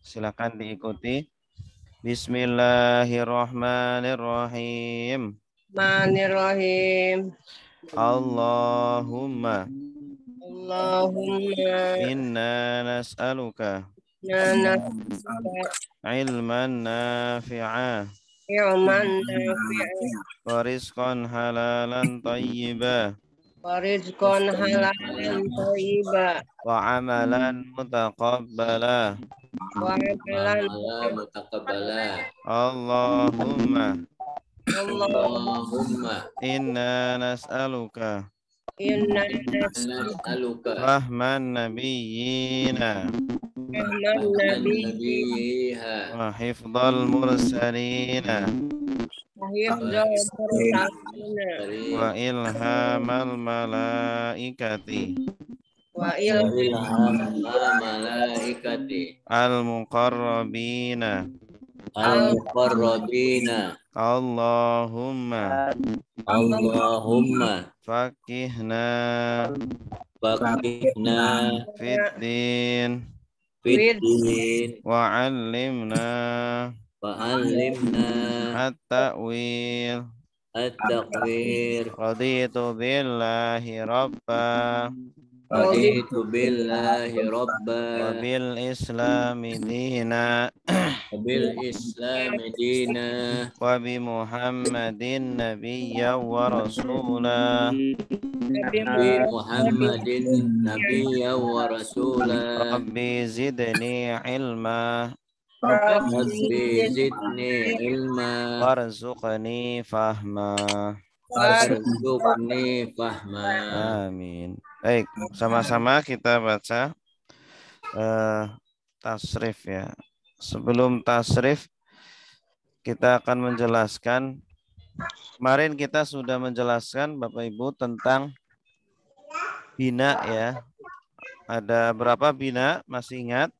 Silakan diikuti. Bismillahirrahmanirrahim. Bismillahirrahmanirrahim. Allahumma Allahumma inna nas'aluka nas'aluka ilman nafi'a ilman nafi'an wa rizqan halalan tayyiba wa rizqan halalan thayyiban wa amalan mutaqabbala. wa amalan mutaqabbala. Allahumma Allahumma inna nas'aluka inna nas'aluka rahman nabiyyina rahman nabiyyi nabiyha wa hifdhal mursalina hifdzal mursalina wa ilhamal malaikati wa ilham malaikati al-muqarrabina. al-muqarrabina. Allahumma Allahumma faqihna faqihna fiddin fiddin wa 'allimna wa 'allimna at-ta'wil. at-taqwir. Raditu billahi rabba Raditu billahi rabba wa bil islami dina bil islami dina wa bi Muhammadin nabiyya wa rasula. bi Muhammadin nabiyya wa rasula. Rabbi zidni ilma Rabbi zidni ilma warzuqni fahma. warzuqni fahma. Amin. Baik, sama-sama kita baca tasrif ya. Sebelum tasrif kita akan menjelaskan. Kemarin kita sudah menjelaskan Bapak Ibu tentang bina ya. Ada berapa bina? Masih ingat?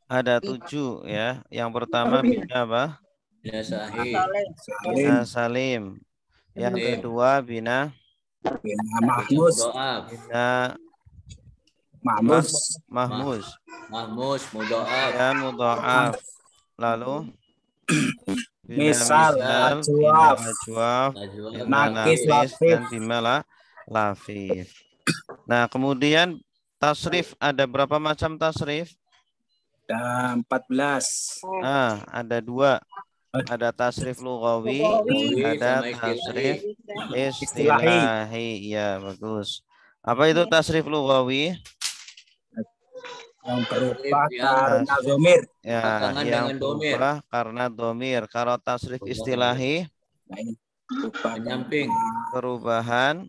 Ada 7 ya. Yang pertama bina apa? Bina sahih. Bina salim. Yang kedua bina Mahmus. bina mahmus. Mahmus mudha'af. Dan mudha'af. Lalu bina Misal, bina ajwaf, bina nakis, nafis, lafif. dan bina lafif. Nah, kemudian tasrif, ada berapa macam tasrif? Ada 14. Nah, ada 2. Ada tasrif lughawi, ada tasrif istilahi. Ya, bagus. Apa itu tasrif lughawi? Yang berupa karena domir. Ya, yang berubah karena domir. Kalau tasrif istilahi, Nah, ini berupa penyamping. perubahan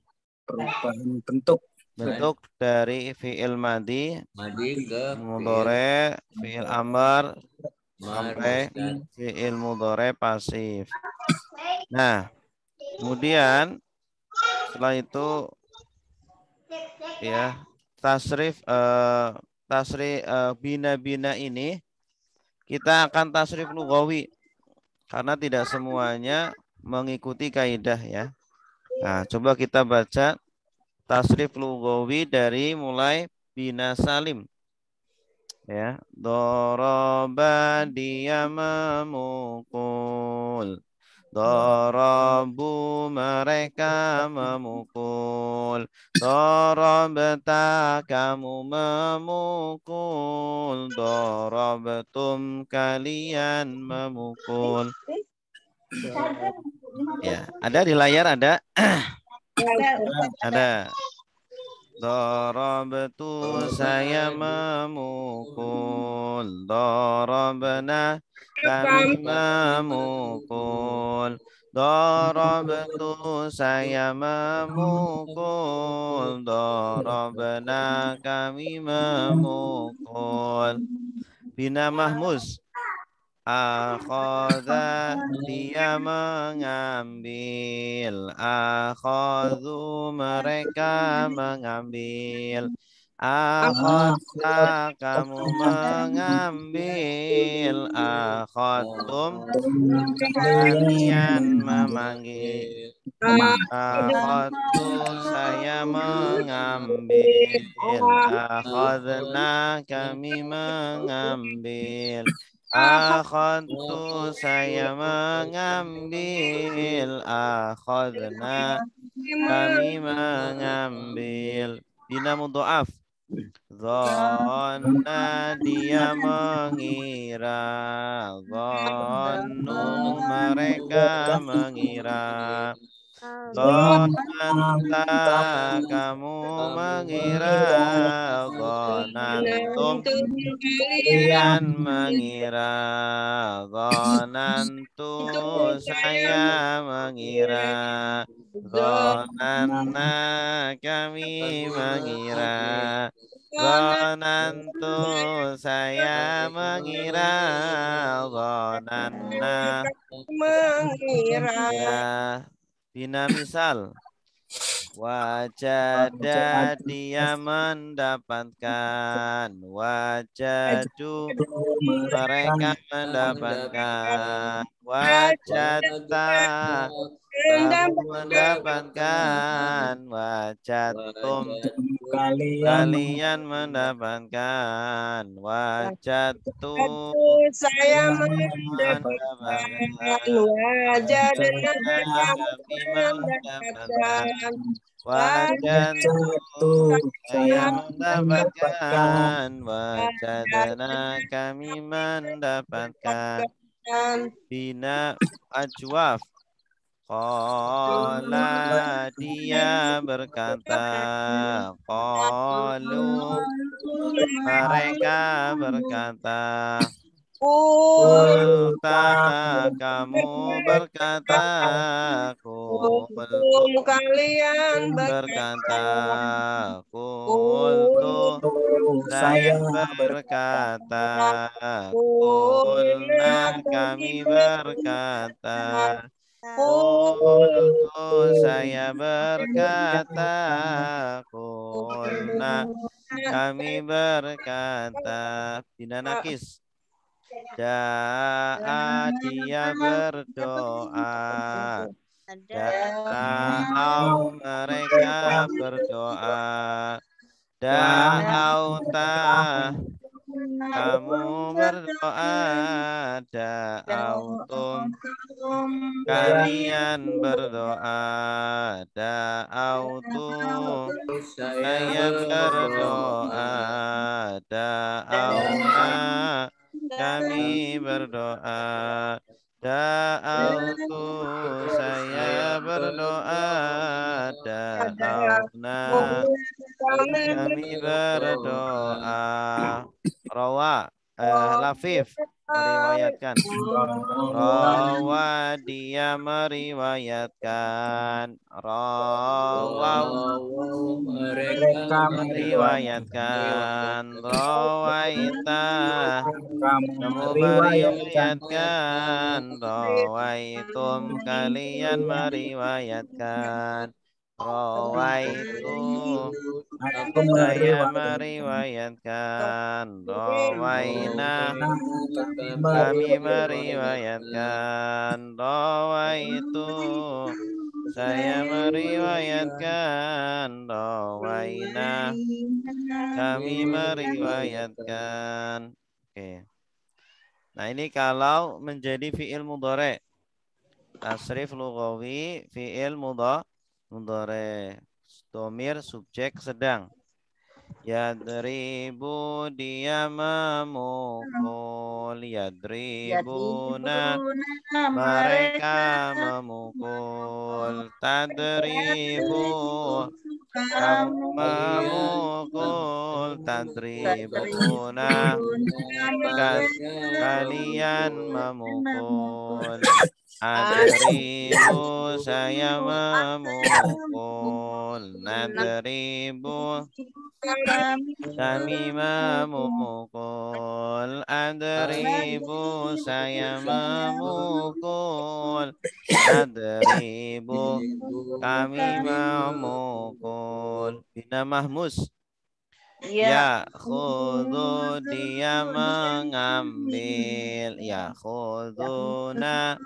bentuk. Bentuk dari fi'il madi ke mudhari, fi'il amr sampai dan fi'il mudhari pasif. Nah, kemudian setelah itu ya tasrif bina-bina ini kita akan tasrif lughawi karena tidak semuanya mengikuti kaidah ya. Nah, coba kita baca tasrif lughawi dari mulai bina salim. Ya, daraba dia memukul. Darabu mereka memukul. Darabta kamu memukul. Darabtum kalian memukul. Ya, ada di layar ada? Ada. Darabtu saya memukul. Darabna kami memukul. Darabtu saya memukul. Darabna kami memukul. Bina mahmuz. Akhadha dia mengambil. Akhadhu mereka mengambil. Akhadha kamu mengambil. Akhadtum kalian memanggil. Akhadtu saya mengambil. Akhadna kami mengambil. Akhadtu saya mengambil. Akhadna kami mengambil. Bina mudha'af. Dhanna dia mengira. Dhannu mereka mengira. Dhananta kamu mengira. Dhanantum kalian mengira. Dhanantu saya mengira. Dhananna kami mengira. Dhanantu saya mengira. Dhananna mengira. Bina misal. Wajada dia mendapatkan. Wajadu mereka mendapatkan. Wajadta kamu mendapatkan. Wajadtum kalian mendapatkan. Wajadtu saya mendapatkan. Wajadna kami mendapatkan. Wajadtu saya mendapatkan. Wajadna kami mendapatkan. Bina ajwaf. Qala dia berkata. Qalu mereka berkata. Qulta kamu berkata. Qultum kalian berkata. Qultu saya berkata. Qulna kami berkata. Qultu saya berkata. Qulna kami berkata. Bina nakis. Da'a dia berdoa. Da'au mereka berdoa. Da'auta kamu berdoa. Da'autum kalian berdoa. Da'autu saya berdoa. Da'auna kami berdoa. Da'autu saya berdoa. Da'auna kami berdoa. Rawa Lafif meriwayatkan. Rawa dia meriwayatkan. Rawau mereka meriwayatkan. Rawaita Kamu kamu meriwayatkan. meriwayatkan. Rawaitum kalian meriwayatkan. Rawaitu Aku saya meriwayatkan. meriwayatkan. Rawaina kami meriwayatkan. Rawaitu saya meriwayatkan. Rawaina kami meriwayatkan. Oke. Nah, ini kalau menjadi fi'il mudhari'. Tasrif lughawi fi'il mudhari'. Dhamir subjek sedang. Yadribu dia memukul. Yadribuna mereka memukul. Tadribu kamu memukul. Tadribuna kalian memukul. Adribu saya memukul. Nadribu kami memukul. Adribu saya memukul. Adribu kami memukul. Bina mahmus. Ya'khudhu dia mengambil. Ya'khudhuna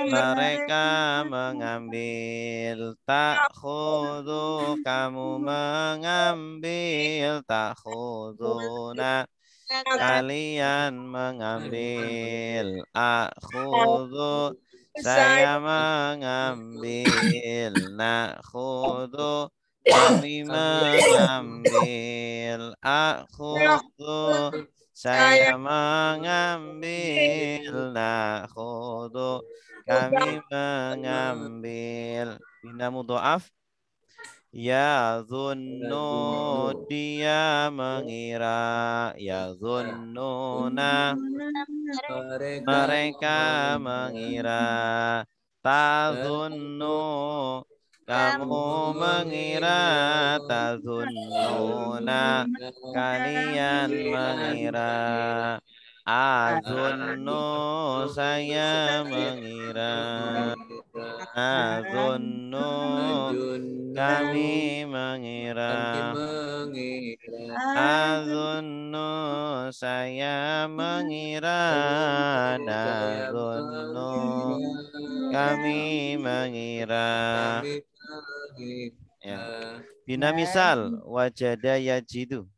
mereka mengambil. Ta'khudhu kamu mengambil. Ta'khudhuna kalian mengambil. Akhudhu saya mengambil. Nakhudhu kami mengambil. Akhudhu saya mengambil. Nakhudhu kami mengambil. Bina mudha'af. Ya zunnu dia mengira. Ya zunnuna mereka mengira. Tazunnu kamu mengira. Tazunnuna kalian mengira. Azunnu saya mengira. Azunnu kami mengira. Azunnu saya mengira. Nazunnu kami mengira. Ya. Bina misal wajada yajidu.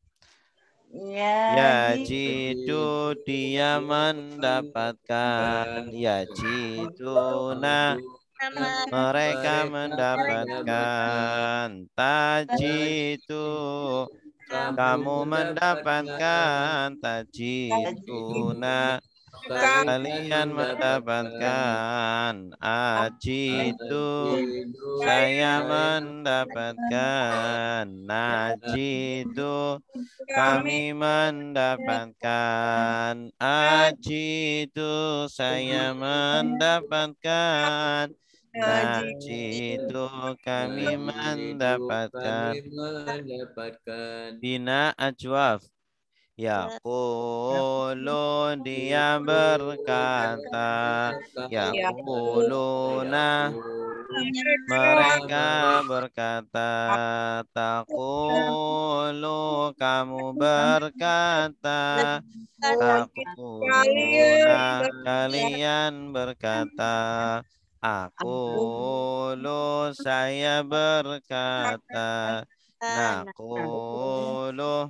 Yajidu dia mendapatkan. Yajiduna mereka mendapatkan. Tajidu kamu mendapatkan. Tajiduna kalian mendapatkan. Ajidu saya mendapatkan. Najidu kami mendapatkan. Ajidu saya mendapatkan. Najidu kami mendapatkan. Bina ajwaf. Yaqulu dia berkata. Yaquluna mereka berkata. Taqulu kamu berkata. Taquluna kalian berkata. Aqulu saya berkata. Naqulu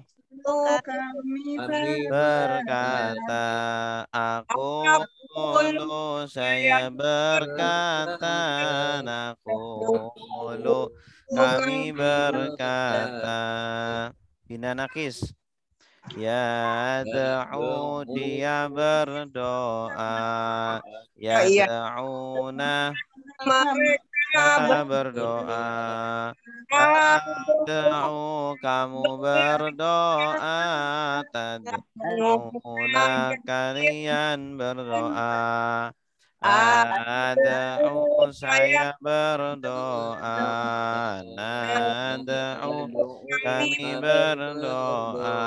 berkata. Aqulu saya berkata. Naqulu kami berkata. Bina nakis. Yad'u dia berdoa. Yad'una mereka berdoa. Tad'u kamu berdoa. Tad'una kalian berdoa. Ad'u saya berdoa. Nad'u kami berdoa.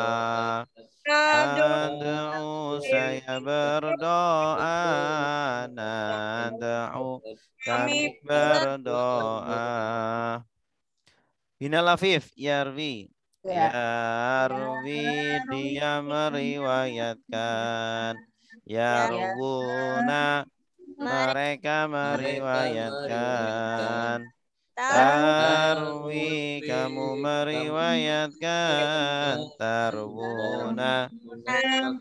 Nad'u saya berdoa. Nad'u kami berdoa. Bina lafif yarwi. Yarwi dia meriwayatkan. Yarwuna mereka meriwayatkan. Tarwi kamu meriwayatkan. Tarwuna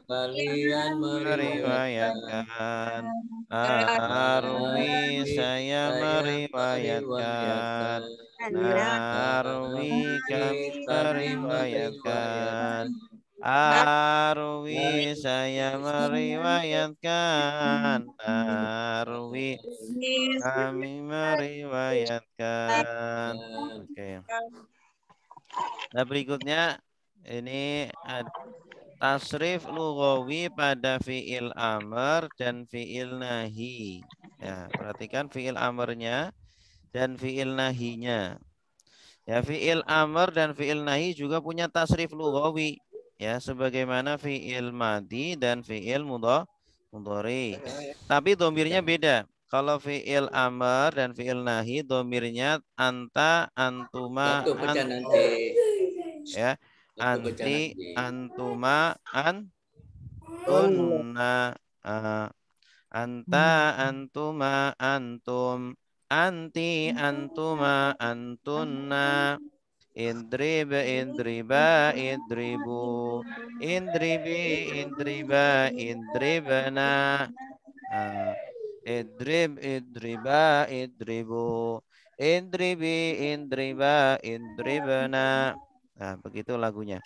kalian meriwayatkan. Arwi saya meriwayatkan. Narwi kami meriwayatkan. Arwi saya meriwayatkan. Arwi kami meriwayatkan. Oke. Nah berikutnya ini tasrif lughawi pada fiil amr dan fiil nahi. Ya, perhatikan fiil amrnya dan fiil nahinya. Ya, fiil amr dan fiil nahi juga punya tasrif lughawi. Ya, sebagaimana fiil madi dan fiil mudhari. Tapi domirnya beda. Kalau fiil amr dan fiil nahi domirnya anta, antuma, antum. Ya. Anti, antuma, antunna. Anta, antuma, antum. Anti, antuma, antunna. Idrib, idriba, idribu. Idribi, idriba, idribna. Idrib, idriba, idribu. Idribi, idriba, idribna. Nah, begitu lagunya.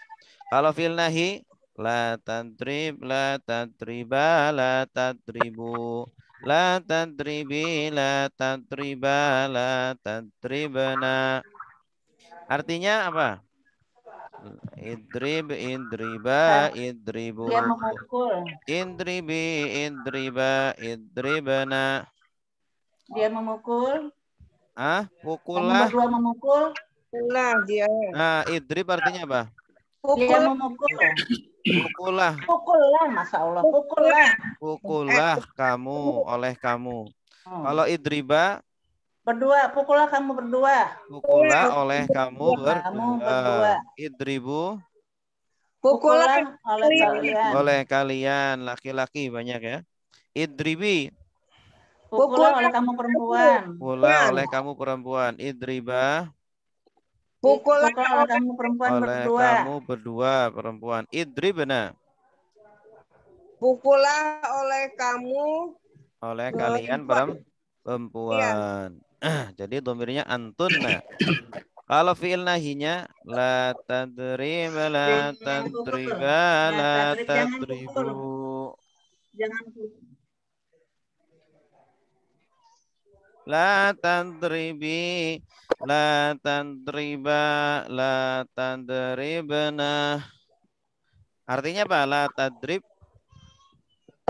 Kalau fi'il nahi, la tadrib, la tadriba, la tadribu. La tadribi, la tadriba, la tadribna. Artinya apa? Idrib, idriba, idribu. Dia memukul. Idribi, idriba, idribna. Dia memukul. Ah, Kamu pukullah. berdua memukul. Lah dia. Nah, idrib artinya apa? Dia Pukul. memukul. Pukullah. Pukullah, Masya Allah. Pukullah. Pukullah kamu oleh kamu. Hmm. Kalau idriba, Berdua, pukullah kamu berdua. pukullah oleh kamu Kamu berdua. berdua. Idribu Pukulan oleh kalian. oleh kalian laki-laki banyak ya. Idribi Pukullah oleh kamu perempuan. pula oleh kamu perempuan. Idriba pukulan Pukullah oleh kamu perempuan oleh berdua. kamu berdua perempuan. Idribna pukulan oleh kamu oleh kalian perempuan. Jadi domirnya antunna. Kalau fi'il nahinya la tadrib, la tadriba, la tadribu. Jangan pukul. La tadribi, la tadriba, la tadribna. Artinya apa? La tadrib,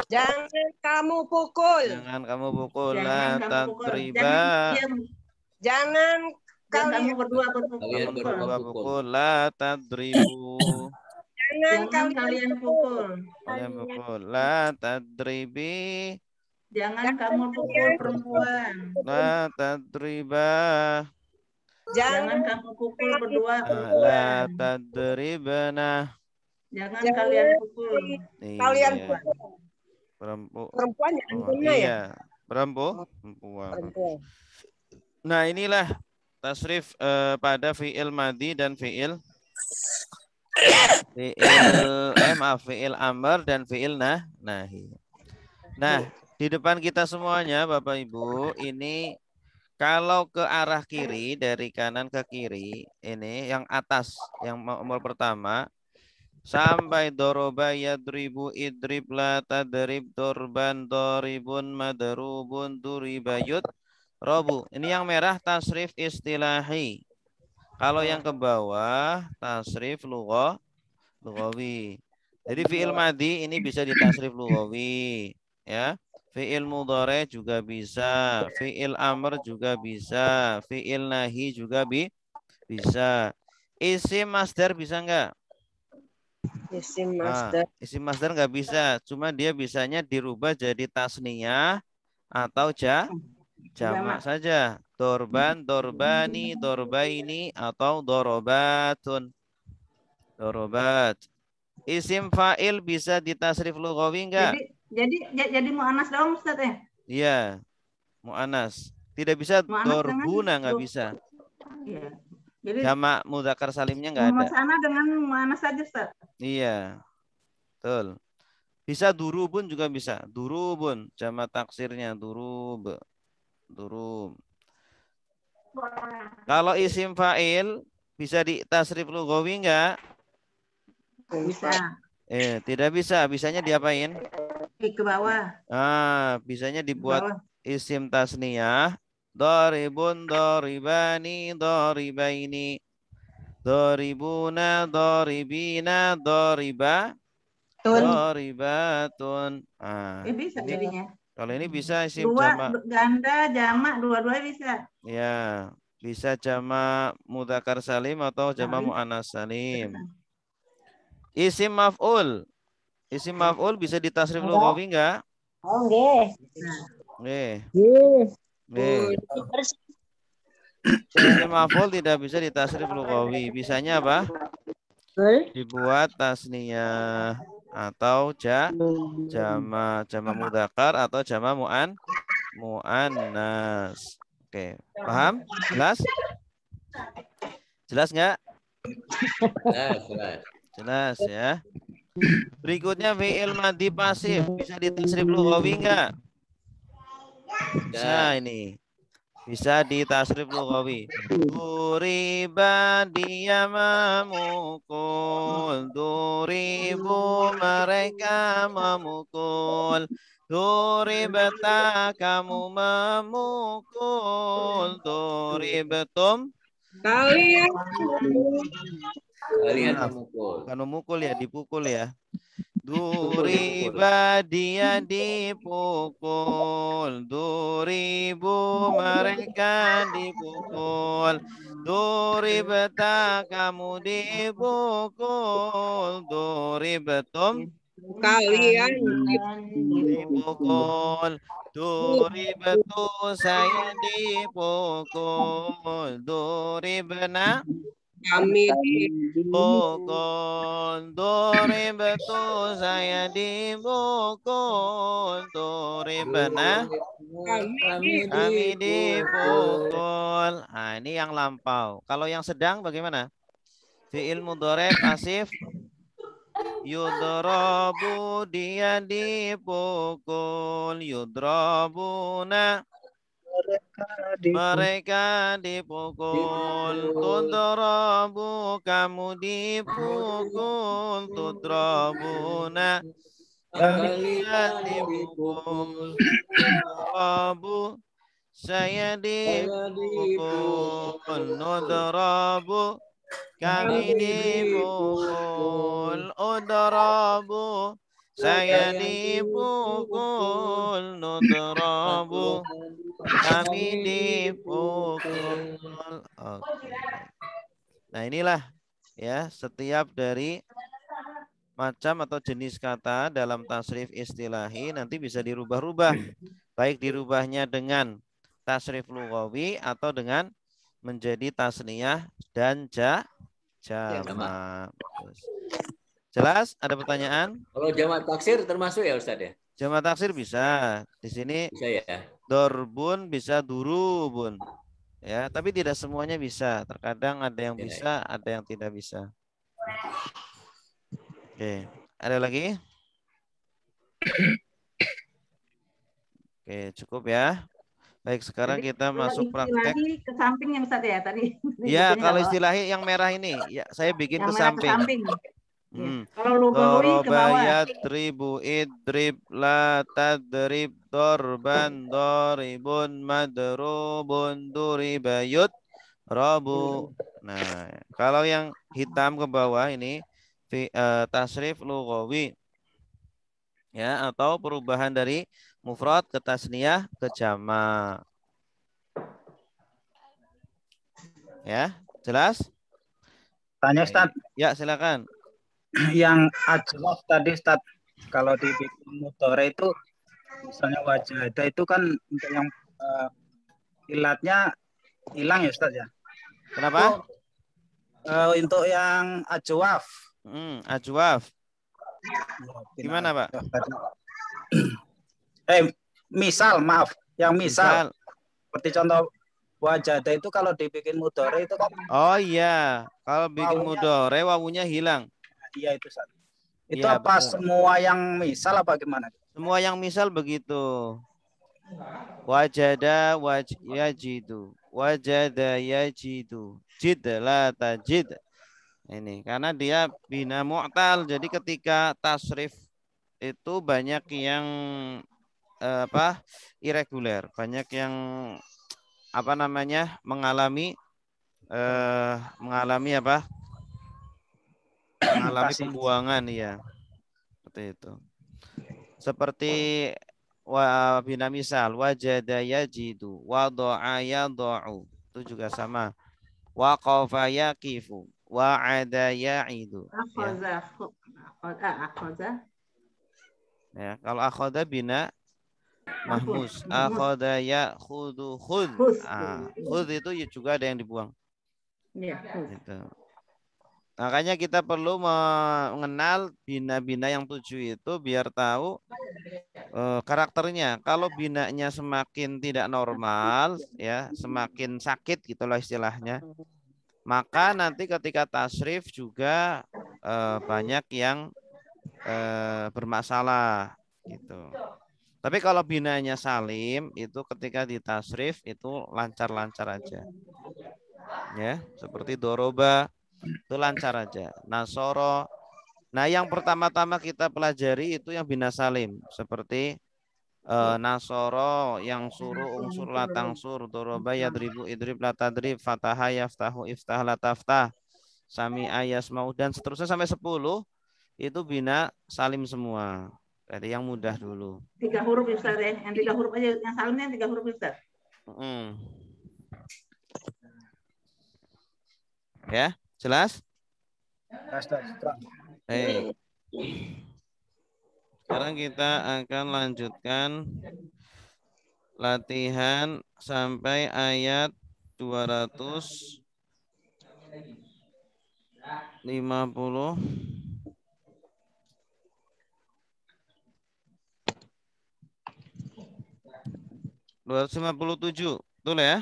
jangan kamu pukul. jangan kamu pukul. La Jangan kamu pukul. tadriba, Jangan Jangan kamu kalian berdua berpukul. Kalian berdua pukul. La tadribu, Jangan kalian pukul. kalian pukul. La tadribi, Jangan kamu pukul perempuan. la tadriba, Jangan kamu pukul berdua la perempuan. tadribna. Jangan kalian pukul. Kalian Iya. perempuan ya, Oh, antunna ya. iya, perempuan. Nah, inilah tasrif pada fi'il madi dan fi'il fi'il amr dan fi'il nahi. Nah, di depan kita semuanya Bapak Ibu, ini kalau ke arah kiri dari kanan ke kiri, ini yang atas, yang nomor pertama sampai doroba yadribu idrib la tadrib dorban doribun madrubun duribayut robu. Ini yang merah tasrif istilahi. Kalau yang ke bawah tasrif lughawi. Jadi fi'il madi ini bisa ditasrif lughawi, ya. Fi'il mudhari juga bisa, fi'il amr juga bisa, fi'il nahi juga bisa. Isim masdar bisa enggak? Isim masdar. Isim masdar nggak bisa, cuma dia bisanya dirubah jadi tasniyah atau jamak saja. Dorban, dorbani, dorbaini atau dorobatun. Dorobat. Isim fa'il bisa ditasrif lughawi enggak? Jadi mu'anas dong Ustaz ya? Iya. Mu'anas. Tidak bisa Mu'anas dorbuna dengan nggak bisa. Iya. Jadi Jamak mudzakkar salimnya nggak ada. sana dengan mu'anas saja Ustaz. Iya. Betul. Bisa durubun juga bisa. Durubun. Jamak taksirnya durub. Durub. Kalau isim fa'il bisa ditasrif lughawi enggak? Bisa. Tidak bisa. Bisanya diapain? Ke bawah. Bisanya dibuat isim tasniyah. Doribun, doribani, doribaini. Doribuna, doribina, doriba. Doribatun. Bisa jadinya. Kalau ini bisa isim Dua, jamak. ganda, jamak, dua-dua bisa. Ya, bisa jamak mudzakkar salim atau jamak muannas salim. Isim maf'ul. Isim maf'ul bisa ditasrif lughawi enggak? Oh, nggih. Nggih. Isim maf'ul tidak bisa ditasrif lughawi. Bisanya apa? dibuat tasniyah atau jama mudzakkar atau jama muannas. Oke, paham? Jelas? Jelas nggak? Jelas. Jelas ya. Berikutnya fi'il madhi pasif bisa ditasrif lughawi nggak? Bisa ini. Bisa ditasrif lughawi. Duriba dia memukul. Duribu mereka memukul. Duribata kamu memukul. Duribetum Kalian memukul. bukan memukul ya, dipukul ya. Duriba dia dipukul. Duribu mereka dipukul. Duribata kamu dipukul. Duribetum kalian dipukul. Duribetu saya dipukul. Duribna kami pukul. Duribatu saya dipukul. Duribna kami dipukul. Nah, ini yang lampau. Kalau yang sedang bagaimana? Fi'il mudhari pasif. Yudrabu dia dipukul. Yudrabuna mereka dipukul. Tudrabu kamu dipukul. Tudrabuna kalian dipukul. Tudrabu saya dipukul. Nudrabu kami dipukul. Udrabu saya dipukul. Nudrabu kami dipukul. Oke. Nah, inilah ya setiap dari macam atau jenis kata dalam tasrif istilahi nanti bisa dirubah-rubah. Baik dirubahnya dengan tasrif lughawi atau dengan menjadi tasniyah dan jamak. Jelas? Ada pertanyaan? Kalau jamak taksir termasuk ya Ustaz ya? Jamak taksir bisa. Di sini Bisa ya. dorbun bisa durubun. Ya, tapi tidak semuanya bisa. Terkadang ada yang bisa, ada yang tidak bisa. Oke, ada lagi? Oke, cukup ya. Baik, sekarang kita masuk praktek. Ke samping ya Ustaz ya tadi. Ya, kalau istilahnya yang merah ini, ya saya bikin ke samping. Kalau lughawi ke bawah. Yadribu idrib la tadrib dorban doribun madrubun duribayut rabu. Nah, kalau yang hitam ke bawah ini tasrif lughawi. Ya, atau perubahan dari mufrad ke tasniyah ke jamak. Ya, jelas? Tanya Ustaz. Ya, silakan. Yang ajwaf tadi Ustaz, kalau dibikin mudhari itu misalnya wajah itu kan untuk yang ilatnya hilang ya Ustaz ya. Kenapa? Untuk yang ajwaf. Ajwaf. Gimana Pak? Misal maaf, yang misal. Seperti contoh wajah itu kalau dibikin mudhari itu kan. Oh iya, kalau bikin mudhari wawunya hilang. Iya itu Ustaz. Itu ya, apa betul. Semua yang misal apa gimana? Semua yang misal begitu. Wajada yajidu. Wajada yajidu. Jid la tajid. Ini karena dia bina mu'tal. Jadi ketika tasrif itu banyak yang irregular, banyak yang mengalami pembuangan ya. Seperti itu. Seperti bina misal wajada yajidu, wada'a yada'u. Itu juga sama. Waqafa yaqifu, wa'ada ya'idu. Ya, kalau akhadha bina mahmus, akhadha ya'khudhu khudh. Khudh itu juga ada yang dibuang. Gitu. Makanya kita perlu mengenal bina-bina yang 7 itu biar tahu karakternya. Kalau binanya semakin tidak normal, ya, semakin sakit gitulah istilahnya, maka nanti ketika tasrif juga banyak yang bermasalah gitu. Tapi kalau binanya salim itu ketika ditasrif itu lancar-lancar aja. Ya, seperti doroba itu lancar aja. Nasoro. Nah, yang pertama-tama kita pelajari itu yang bina salim seperti nasoro, yang suruh, unsur, latang sur, doroba, yadribu, idrib, latadrib, fataha, yaftahu, iftah, lataftah, sami, ayas, mau, dan seterusnya sampai 10 itu bina salim semua. Jadi yang mudah dulu. 3 huruf Ustaz ya. Yang 3 huruf aja, yang salimnya 3 huruf Ustaz. Ya, jelas? Baik. Sekarang kita akan lanjutkan latihan sampai ayat 250. 257, betul ya?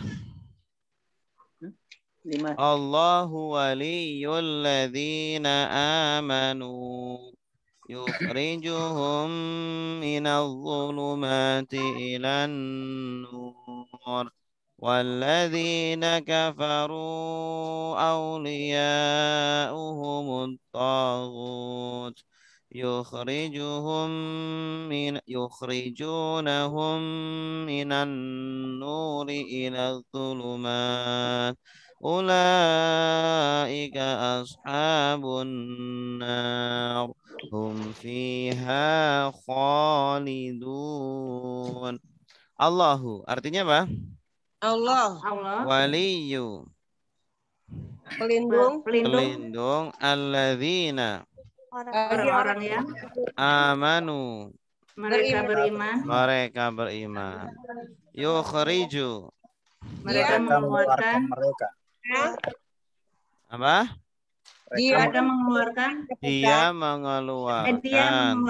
Allahu waliyul ladzina amanu yukhrijuhum minadh dhulumati ilan nur walladzina kafaru awliya'uhumut taghut yukhrijunahum minan nuri ilal dhulumat ulaika ashabun nar hum fiha khalidun. Allahu artinya apa? Allah. Waliyu pelindung alladzina orang-orang yang amanu mereka beriman yukhriju mereka mengeluarkan mereka. Apa? Mereka mengeluarkan Dia mengeluarkan.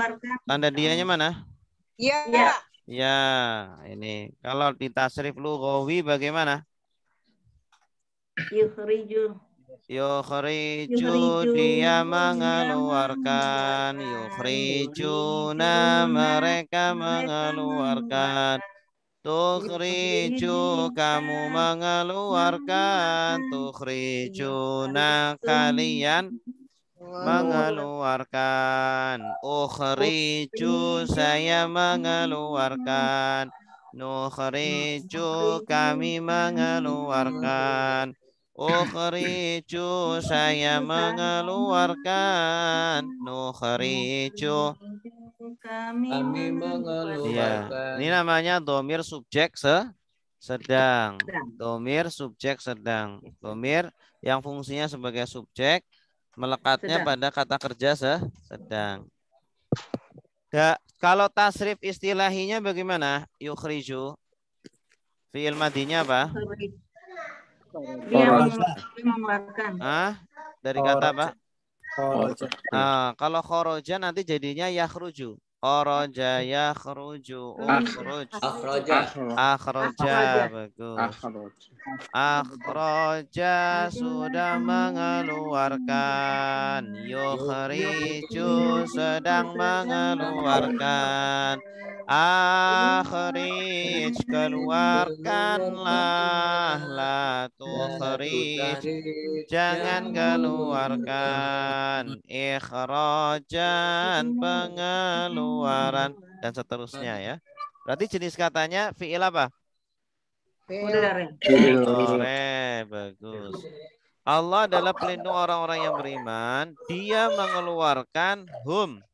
Tanda dianya mana? Ya. Ya, ini. Kalau di tasrif lughawi bagaimana? Yukhriju Dia mengeluarkan. Yukhrijuna mereka mengeluarkan. Tukhriju kamu mengeluarkan. Tukhrijuna kalian mengeluarkan. Ukhriju saya mengeluarkan. Nukhriju kami mengeluarkan. Ukhriju saya mengeluarkan. Nukhriju Kami mengeluarkan. ya, ini namanya domir subjek sedang. Domir subjek sedang. Domir yang fungsinya sebagai subjek melekatnya pada kata kerja sedang. Kalau tasrif istilahinya bagaimana? Yukhriju. Fi'il madinya apa? Dia mengeluarkan. Dari kata apa? Kalau khoroja nanti jadinya yakhruju. Khoroja yakhruju. Akhroja. Bagus. Akhroja sudah mengeluarkan. Yukhriju sedang mengeluarkan. Akhrij keluarkanlah. La tukhrij jangan keluarkan. Ikhrajan pengeluaran dan seterusnya ya. Berarti jenis katanya fi'il apa? Mudhari. Bagus. Allah adalah pelindung orang-orang yang beriman. Dia mengeluarkan hum.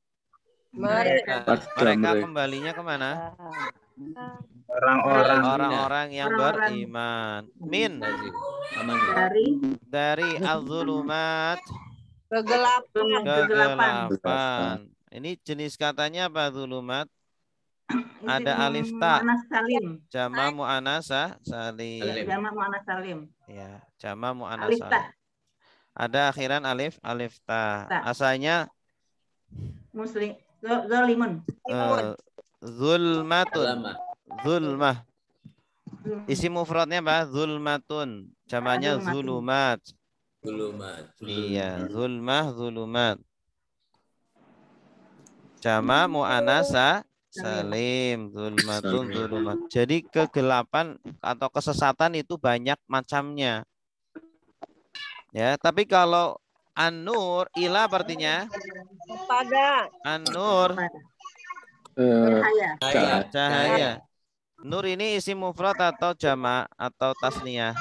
Mereka kembalinya kemana? Orang-orang yang beriman. Min dari az-zulumat kegelapan. Ini jenis katanya apa zulumat? Ada alif ta. Jama mu'anasa salim. Jama mu'anasa salim. Ya, jama mu'anasa salim. Ada akhiran alif ta. Ta. Asalnya Muslim. Zolimun. zulmatun. Lama. Zulmah. Isi mufradnya apa? Zulmatun. Jamaknya Zulmatun. zulumat. Zulumat. Iya, zulmah, zulumat. Jama mu'anasa salim, zulmatun, zulumat. Jadi kegelapan atau kesesatan itu banyak macamnya. Ya, tapi kalau an-nur, ila artinya Kepada. an-nur, Cahaya. cahaya. Nur ini isi mufrad atau jama atau tasniyah?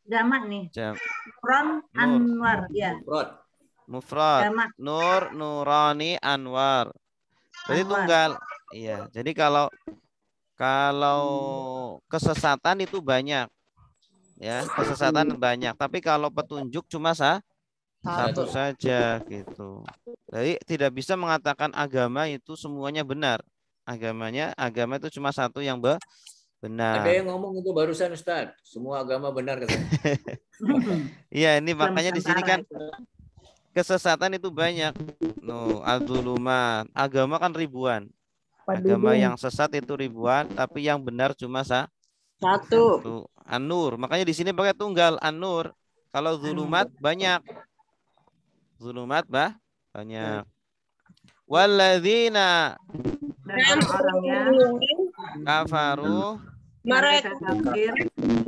Jamak nih. Ron Nur. Anwar. Ya. Mufrad. Jamak. Nur, nurani, anwar. Jadi Anwar. tunggal. Iya. Jadi kalau kesesatan itu banyak. Ya, kesesatan banyak. Tapi kalau petunjuk cuma satu saja gitu. Jadi tidak bisa mengatakan agama itu semuanya benar. Agama itu cuma satu yang benar. Ada yang ngomong itu barusan Ustaz. Semua agama benar katanya. Iya, ini makanya di sini kan kesesatan itu banyak. Al-zulumat. Agama kan ribuan. Agama yang sesat itu ribuan, tapi yang benar cuma satu. An-nur. Makanya di sini pakai tunggal an-nur. Kalau zulumat banyak. Zulumat banyak. Walladzina kafaru Mereka kafir.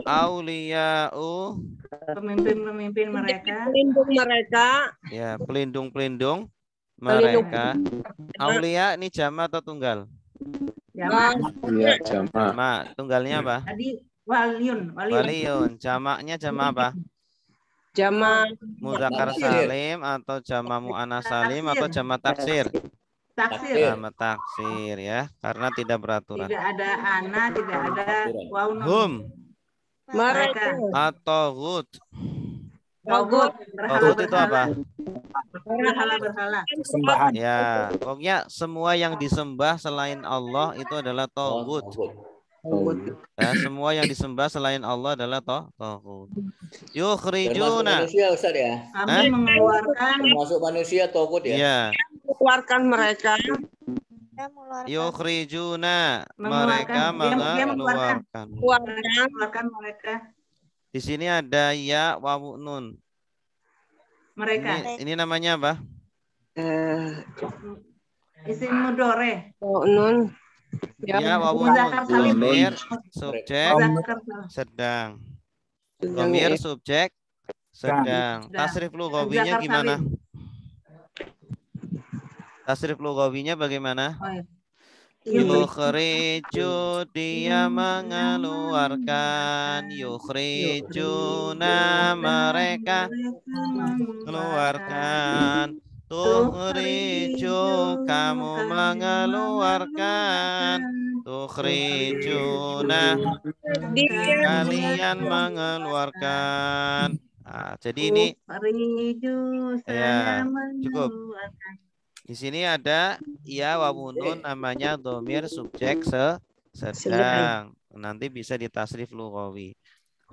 Auliya'u Pemimpin-pemimpin mereka. pelindung mereka. Ya, pelindung-pelindung mereka. Aulia ini jama atau tunggal? Jamak. Iya, jama. Jama. Tunggalnya apa? Tadi waliyun. Waliyun. Jamaknya jama apa? Jama. Muzakkar salim atau jama mu'annas salim atau jama taksir? Taksir. Jama taksir ya, karena tidak beraturan. Tidak ada ana, tidak ada waw nun. Hum Mereka. atau hud. Togut. Togut itu apa? Berhala. Sembahan. Ya, pokoknya semua yang disembah selain Allah itu adalah togut. Ya, semua yang disembah selain Allah adalah togut. Yukhrijuna. Manusia Ustaz ya. Kami mengeluarkan. Masuk manusia togut ya. Iya. Mengeluarkan mereka. Yukhrijuna. Mereka Dia mengeluarkan. mengeluarkan mereka. Di sini ada ya wawu nun. Mereka. Ini namanya apa? Isim mudore. Nun. Ya wawu nun. Muzakkar salim. Dhamir subjek Muzakkar salim. sedang. Dhamir subjek sedang. Tasrif lughawinya gimana? Tasrif lughawinya bagaimana? Oh, Yukhriju, dia mengeluarkan. Yukhrijuna, mereka mengeluarkan. Tukhriju, kamu mengeluarkan. Tukhrijuna, kalian mengeluarkan. Nah, jadi ini ya cukup. Di sini ada ya wawunun namanya domir subjek sedang. Nanti bisa ditasrif lughawi.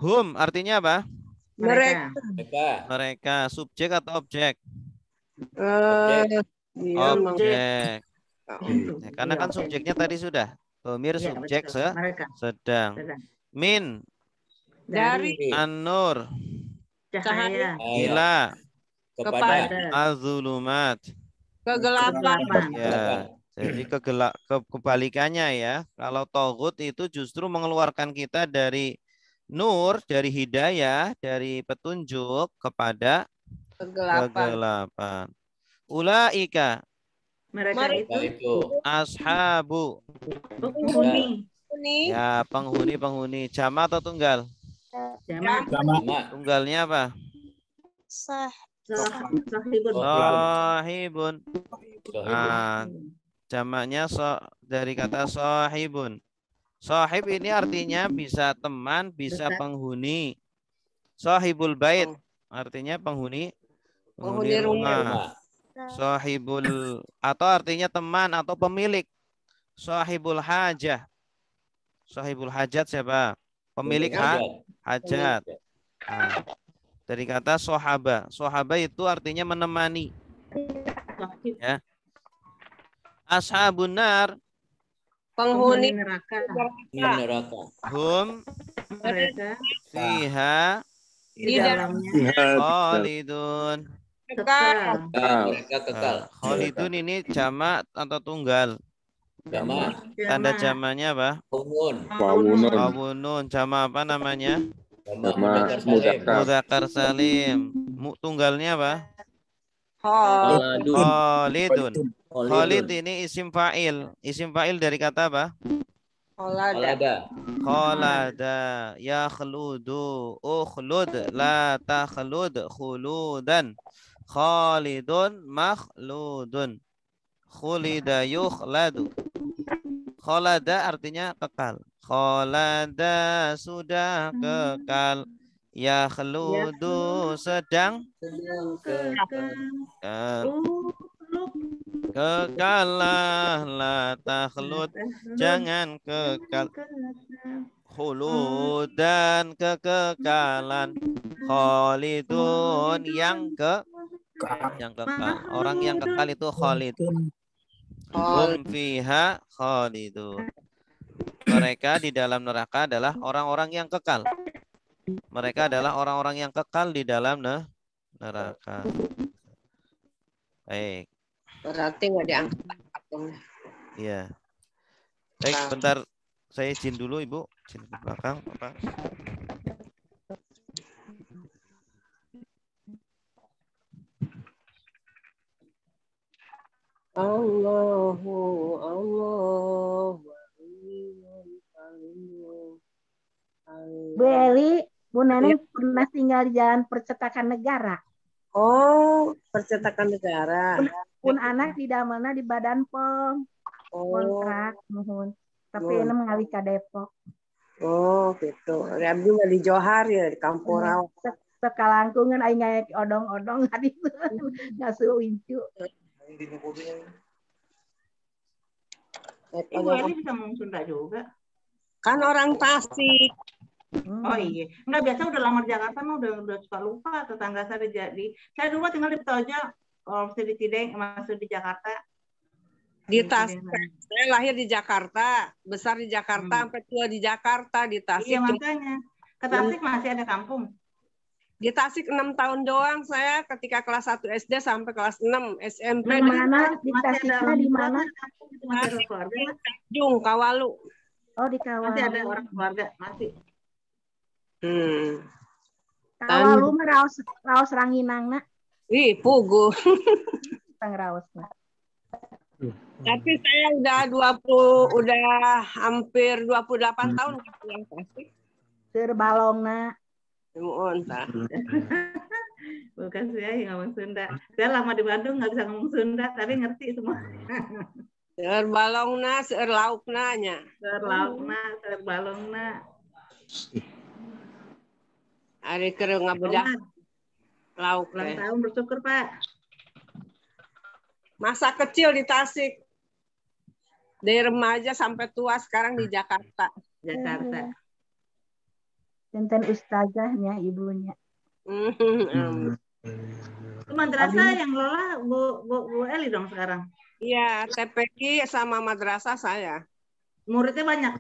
Hum artinya apa? Mereka subjek atau objek? Objek. Ya, karena kan subjeknya tadi sudah. Domir subjek sedang. Min Dari an-nur cahaya. ila kepada az-zulumat. kegelapan. Ya, jadi kebalikannya ya. Kalau togut itu justru mengeluarkan kita dari nur, dari hidayah, dari petunjuk kepada kegelapan. Ulaika. Mereka itu Ashabu. penghuni. Ya, penghuni. Jama atau tunggal? Jamak. Tunggalnya apa? Sahibun. Jamaknya dari kata sahibun. Sahib ini artinya bisa teman, bisa penghuni. Sahibul bait artinya penghuni rumah. Sahibul atau artinya teman atau pemilik. Sahibul hajah. Sahibul hajat siapa? Pemilik hajat. Nah, dari kata sohaba. Sohaba itu artinya menemani. Ya. Ashabun nar Penghuni neraka. Neraka. hum Mereka fiha di dalamnya khalidun. kekal. Mereka kekal. Khalidun ini jamak atau tunggal? Sama. Tanda jamaknya apa? Umun. Wawunun. Jamak apa namanya? Sama mudakar salim. Mudzakkar salim. Tunggalnya apa? Khaladun. Khalidun. Khalid Khalidun. ini isim fa'il. Isim fa'il dari kata apa? Khalada. Khalada. Ya khludu. Ukhlud. La takhlud. Khuludan. Khalidun makhludun. Khulida yukhladu. Khalada artinya kekal. Khalada sudah kekal. Ya khludu sedang kekalah. La takhlud jangan kekal. Khuludan kekekalan. Khalidun yang kekal. Orang yang kekal itu khalid. Hum fiha khalidun. Mereka di dalam neraka adalah orang-orang yang kekal. Mereka adalah orang-orang yang kekal di dalam neraka. Baik. Berarti nggak diangkat. Iya. Baik, bentar. Saya izin dulu, Ibu. Izin ke belakang, Bapak. Bu Eli, Bu Neneng pernah tinggal di Jalan Percetakan Negara. Oh, Percetakan Negara. Pun anak di mana di Badan POM. Kontrak, nuhun. Tapi ini mengalih ke Depok. Oh, gitu. Abdi mah di Johar ya, di Kampung Rawa. Sekalangkungan aing ngayak odong-odong tadi ngasuh wincu. Ibu Eli bisa ngomong Sunda juga. Kan orang Tasik. Oh iya, nggak biasa udah lama di Jakarta mah udah suka lupa tetangga saya jadi. Saya dulu tinggal di Petojo, kalau masih di Cideng, masih di Jakarta. Di Tasik. Saya lahir di Jakarta, besar di Jakarta, sampai tua di Jakarta, di Tasik. Iya makanya. Ke Tasik masih ada kampung. Di Tasik 6 tahun doang saya ketika kelas 1 SD sampai kelas 6 SMP. Di mana? Di Tasiknya di mana? Masih ada keluarga. Jung, Kawalu. Oh, di Kawalu. Masih ada orang keluarga, masih. Kawalu mah raos Ranginangna. Wih, pugu. Tang raosna. Tapi saya udah hampir 28 tahun pulang Tasik. Terbalongna. Bukan saya yang ngomong Sunda. Saya lama di Bandung nggak bisa ngomong Sunda, tapi ngerti semua. Balongna, laukna nya. Balongna. Ari keur ngabedah lauk. Ulang tahun bersyukur, Pak. Masa kecil di Tasik. Dari remaja sampai tua sekarang di Jakarta. Tenten ustazahnya ibunya. Itu madrasah yang lola Bu Eli dong sekarang. Iya, TPQ sama madrasah saya. Muridnya banyak.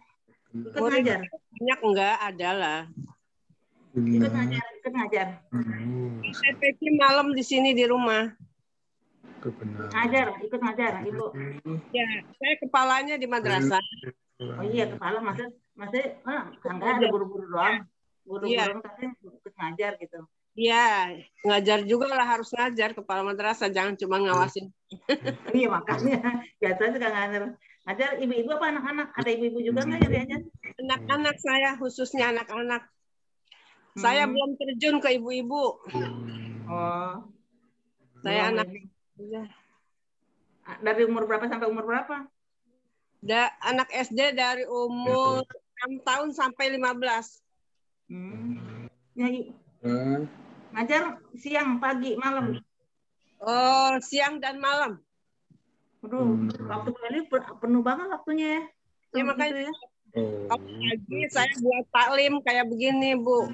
Ikut ngajar. Banyak enggak ada lah. Ikut ngajar. TPQ malam di sini di rumah. Ikut ngajar, Ibu. Ya, saya kepalanya di madrasah. Oh iya, kepala masih enggak ada guru-guru doang. Guru-guru tapi ikut ngajar gitu. Iya, ngajar juga lah, harus ngajar kepala madrasah, jangan cuma ngawasin. Iya, makanya biasanya suka ngajar ibu-ibu apa anak-anak? Ada ibu-ibu juga nggak yang diajar? Anak-anak saya, khususnya anak-anak. Saya belum terjun ke ibu-ibu. Oh. Saya anak. Dari umur berapa sampai umur berapa? Anak SD dari umur 6 tahun sampai 15. Ngajar siang, pagi, malam. Oh, siang dan malam. Aduh, waktu ini penuh banget waktunya ya. Ya makanya ya. pagi saya buat taklim kayak begini, Bu.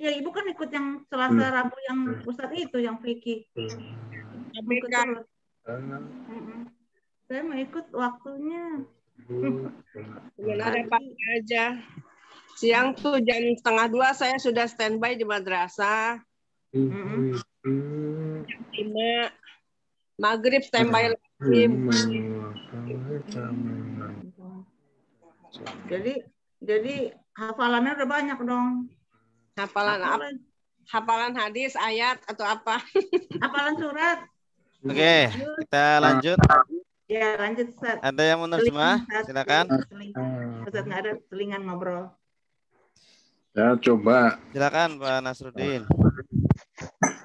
Ya Ibu kan ikut yang Selasa Rabu yang Ustadz itu yang fikih. Ikut terus. Saya mau ikut waktunya. Cuman ada pagi aja. Siang tuh jam 1:30 saya sudah standby di madrasah. Jam 5 maghrib standby lagi. Jadi hafalannya udah banyak dong. Hafalan hadis, ayat atau apa? Hafalan surat. Oke, kita lanjut. Ya lanjut Ustaz. Ada yang mau nerjemah? Silakan. Ustaz nggak ada selingan ngobrol. Ya coba. Silakan Pak Nasruddin.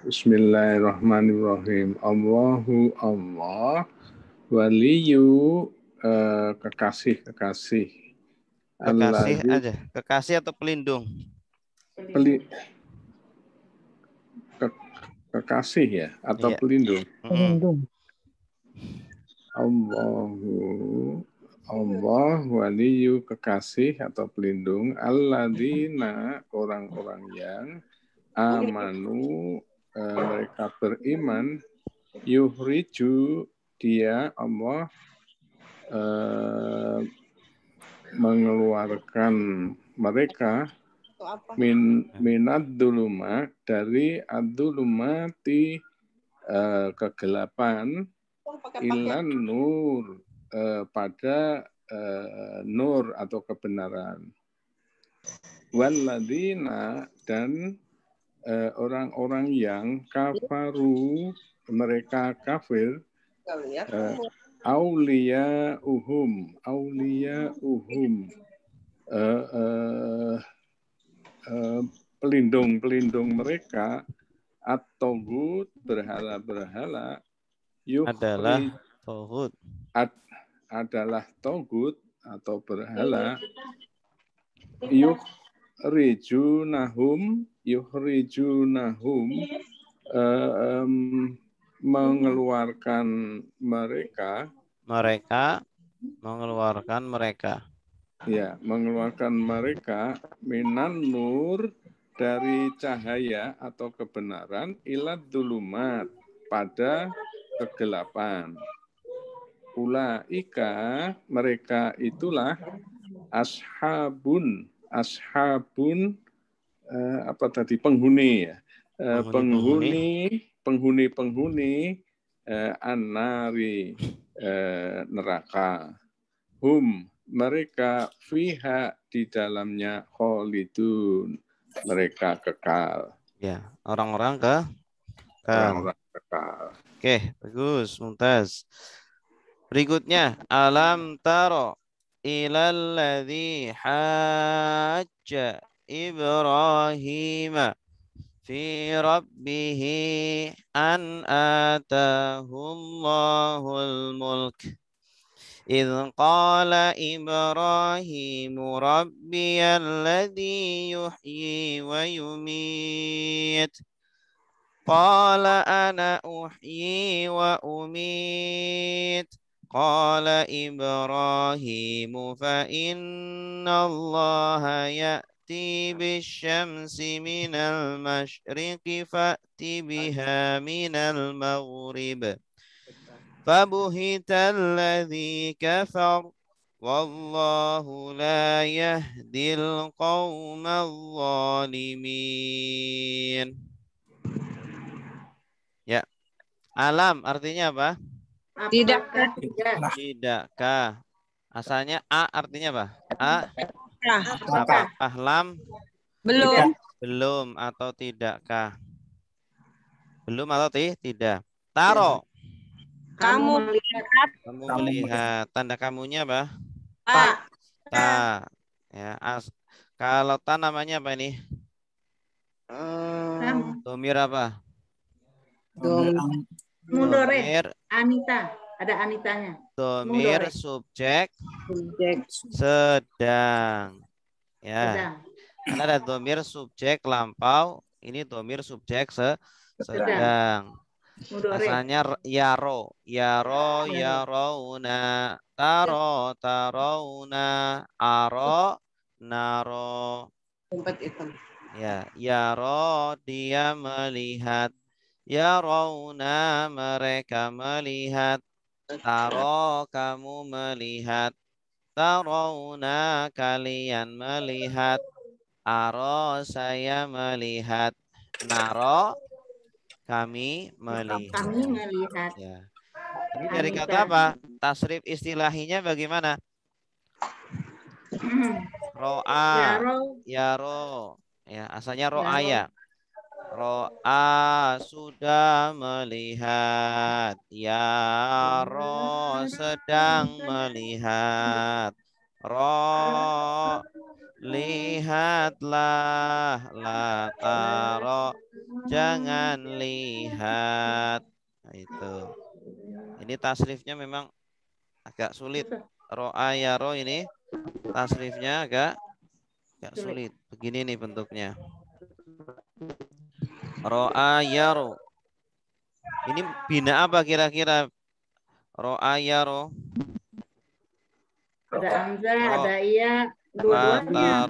Bismillahirrahmanirrahim. Allahu Allah waliyu kekasih. Kekasih aja. Kekasih atau pelindung? Kekasih ya atau pelindung? Pelindung. Allah waliyu kekasih atau pelindung alladzina orang-orang yang amanu mereka beriman yuhriju dia Allah mengeluarkan mereka minad dulumat dari ad-dulumati kegelapan ilan nur pada nur atau kebenaran. Walladzina dan orang-orang yang kafaru mereka kafir auliya'uhum pelindung mereka atau berhala-berhala adalah togut atau berhala yukhrijunahum mengeluarkan mereka minan nur dari cahaya atau kebenaran ilad dulumat pada kegelapan. Ulaika mereka itulah ashabun penghuni ya. Penghuni an-nari neraka. Hum mereka fiha di dalamnya khalidun mereka kekal. Ya, orang-orang kekal. Oke, bagus, mumtaz. Berikutnya, alam taro ilal ladzi hajja Ibrahim fi rabbih an atahullahul mulk. إذ قال إبراهيم ربي الذي يحيي ويميت قال أنا أحيي وأميت قال إبراهيم فإن الله يأتي بالشمس من المشرق فأت بها من المغرب فبهت الذي كفر والله لا يهدي القوم الظالمين. Ya, alam artinya apa? Tidakkah. Asalnya a artinya apa? Apakah lam? Belum atau tidakkah? Belum atau tidak? Taro. Kamu melihat. Tanda kamunya apa? Ta. Ya, kalau ta namanya apa ini? Domir apa? Domir Anita. Ada Anitanya. Domir subjek sedang. Ya. Karena ada domir subjek lampau. Ini domir subjek sedang. Mudore. Asalnya yaro, yaro, yarouna, taro, tarouna, aro, naro. Tempat hitam. Ya, yaro dia melihat, yarouna mereka melihat, taro kamu melihat, tarouna kalian melihat, aro saya melihat, naro kami melihat. Kami melihat. Ya. Ini dari kata apa? Tasrif istilahinya bagaimana? Ro'a, yaro. Ya, asalnya ro'aya. Ro'a sudah melihat. Yaro sedang melihat. Ro lihatlah, la taro jangan lihat. Nah, itu. Ini tasrifnya memang agak sulit. Ro'a yaro ini tasrifnya agak sulit. Begini nih bentuknya. Ro'a yaro. Ini bina apa kira-kira? Ro'a yaro. Ada Hamzah, ada Iya, dua-duanya.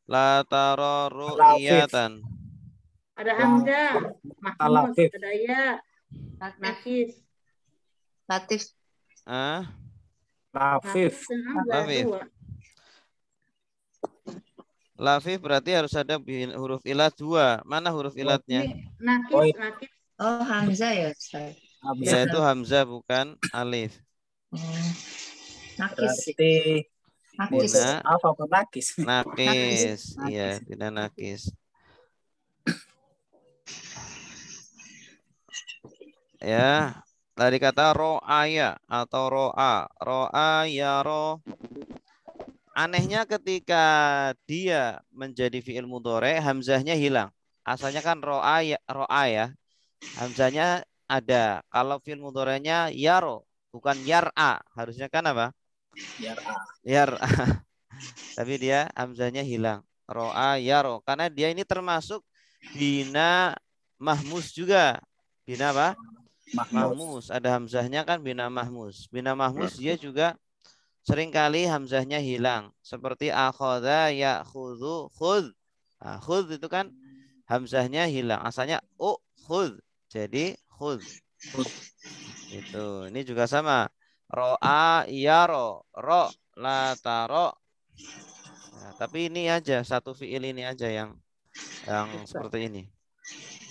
La taro ru'iyatan. Ada Hamzah, Mahmud, ada Iya, Nakis. Latif. Lafif. Lafif berarti harus ada huruf ilat 2. Mana huruf ilatnya? Nakis. Oh, Hamzah ya, Ustaz. Ya, itu Hamzah bukan alif. Nakis. Nakis. Apa nakis? Nakis. Iya, tidak nakis. Ya, dari kata ro'aya atau ro'a. Ro'a yaro. Anehnya ketika dia menjadi fi'il mudhari, hamzahnya hilang. Asalnya kan ro'a ya. Hamzahnya ada. Kalau fi'il mudhari'nya yaro, bukan yar'a. Harusnya kan apa? Yar'a. Tapi dia hamzahnya hilang. Ro'a yaro. Karena dia ini termasuk bina mahmus juga. Bina apa? Mahmus. Ada hamzahnya kan bina mahmus. Bina mahmus dia juga seringkali hamzahnya hilang. Seperti akhadha ya'khudhu khudh. Nah, khudh itu kan hamzahnya hilang. Asalnya khudh. Jadi khudh. Itu. Ini juga sama. Ro'a yaro. Ro la taro. Nah, tapi ini aja. Satu fi'il ini aja yang seperti ini.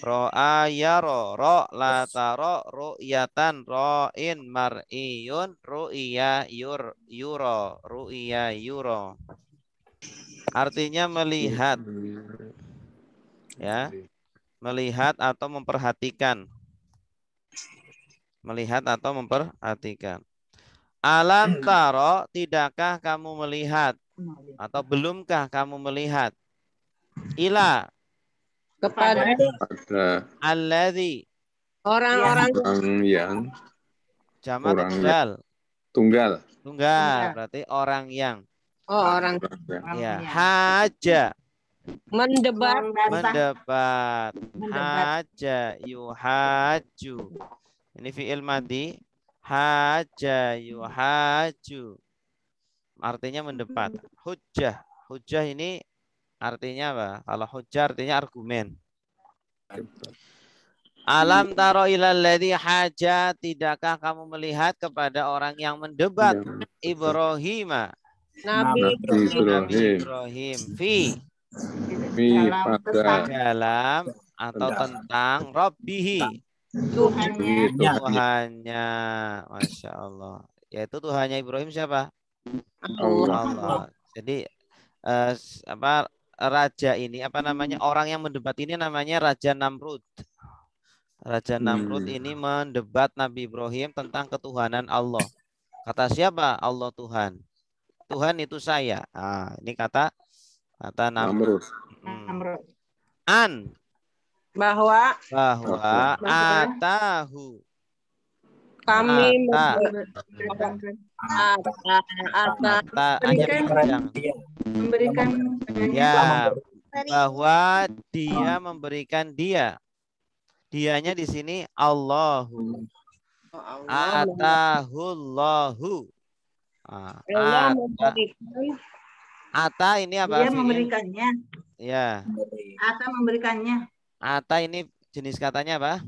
Ro'a yaro, ro la taro, ru'yatan, ro'in mar'iyun, ru'iya yuro, ru'iya yuro. Artinya melihat. Ya. Melihat atau memperhatikan. Melihat atau memperhatikan. Alam taro, tidakkah kamu melihat? Atau belumkah kamu melihat? Ila. Kepada alladzi orang-orang yang jamak tunggal berarti orang yang orang ya haja mendebat haja yuhaju ini fi'il madhi haja yuhaju artinya mendebat hujjah ini artinya apa? Kalau hujjah artinya argumen. Alam taro ilal ladzi haja, tidakkah kamu melihat kepada orang yang mendebat Ibrahim? Nabi Ibrahim pada dalam atau tentang Rabbihi Tuhannya. Masya Allah. Yaitu Tuhannya Ibrahim siapa? Allah. Jadi raja ini orang yang mendebat ini namanya Raja Namrud. Raja Namrud ini mendebat Nabi Ibrahim tentang ketuhanan Allah. Kata siapa? Allah Tuhan. Tuhan itu saya. Nah, ini kata Namrud. Bahwa atahu kami memberikan ya bahwa dia memberikan dia Dianya di sini Allahu. Atahullahu. Allah memberikan. Ata ini apa? Dia fiil? memberikannya. Ya. Ata memberikannya. Ata ini jenis katanya apa?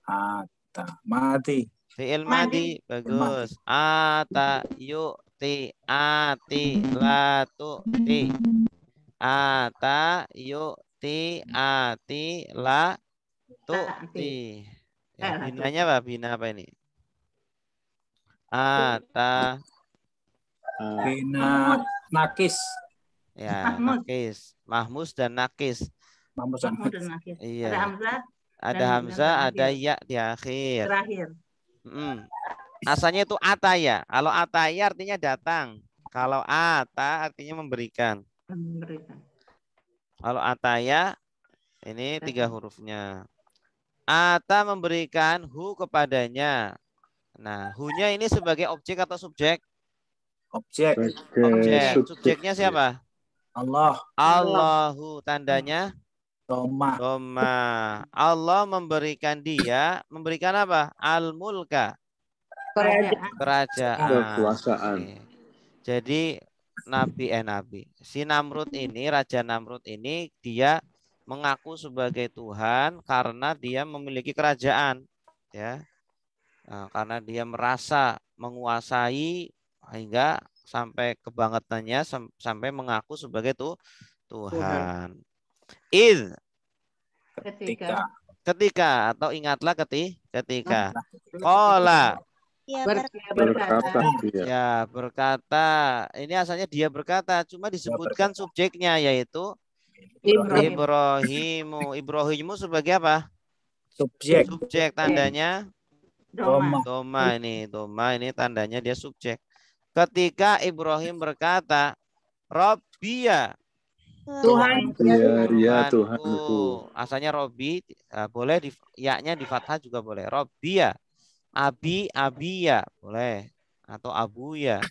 Ata mati. Fi'il madi. Bagus. Ata yu'ti ati la tu'ti. Ata yu'ti ati la tu'ti. Ya, binanya apa? Bina apa ini? Ata. Bina nakis. Ya, nakis. Mahmus dan nakis. Mahmus dan nakis. Iya. Ada hamzah. Ada hamzah, ada ya di akhir. Terakhir. Asalnya itu ataya. Kalau ataya artinya datang. Kalau ata artinya memberikan. Memberikan. Kalau ataya ini 3 hurufnya. Ata memberikan hu kepadanya. Nah, hu-nya ini sebagai objek atau subjek? Objek. Objek. Subjeknya siapa? Allah. Allahu. Tandanya? Doma. Doma. Allah memberikan dia. Memberikan apa? Al-mulka. Kerajaan. Kekuasaan. Jadi Nabi. Si Namrud ini, Raja Namrud ini, dia mengaku sebagai Tuhan karena dia memiliki kerajaan, ya. Nah, karena dia merasa menguasai hingga sampai kebangetannya sampai mengaku sebagai Tuhan. Ketika atau ingatlah ketika. Qala. Berkata. Ini asalnya dia berkata, cuma disebutkan subjeknya yaitu Ibrahimu sebagai apa? Subjek. Subjek tandanya doma ini tandanya dia subjek. Ketika Ibrahim berkata, Rabbiya. Tuhan. Ya Tuhanku. Asalnya Robbi, boleh ya-nya di fathah juga boleh. Rabbiya. Abiya boleh atau abuya.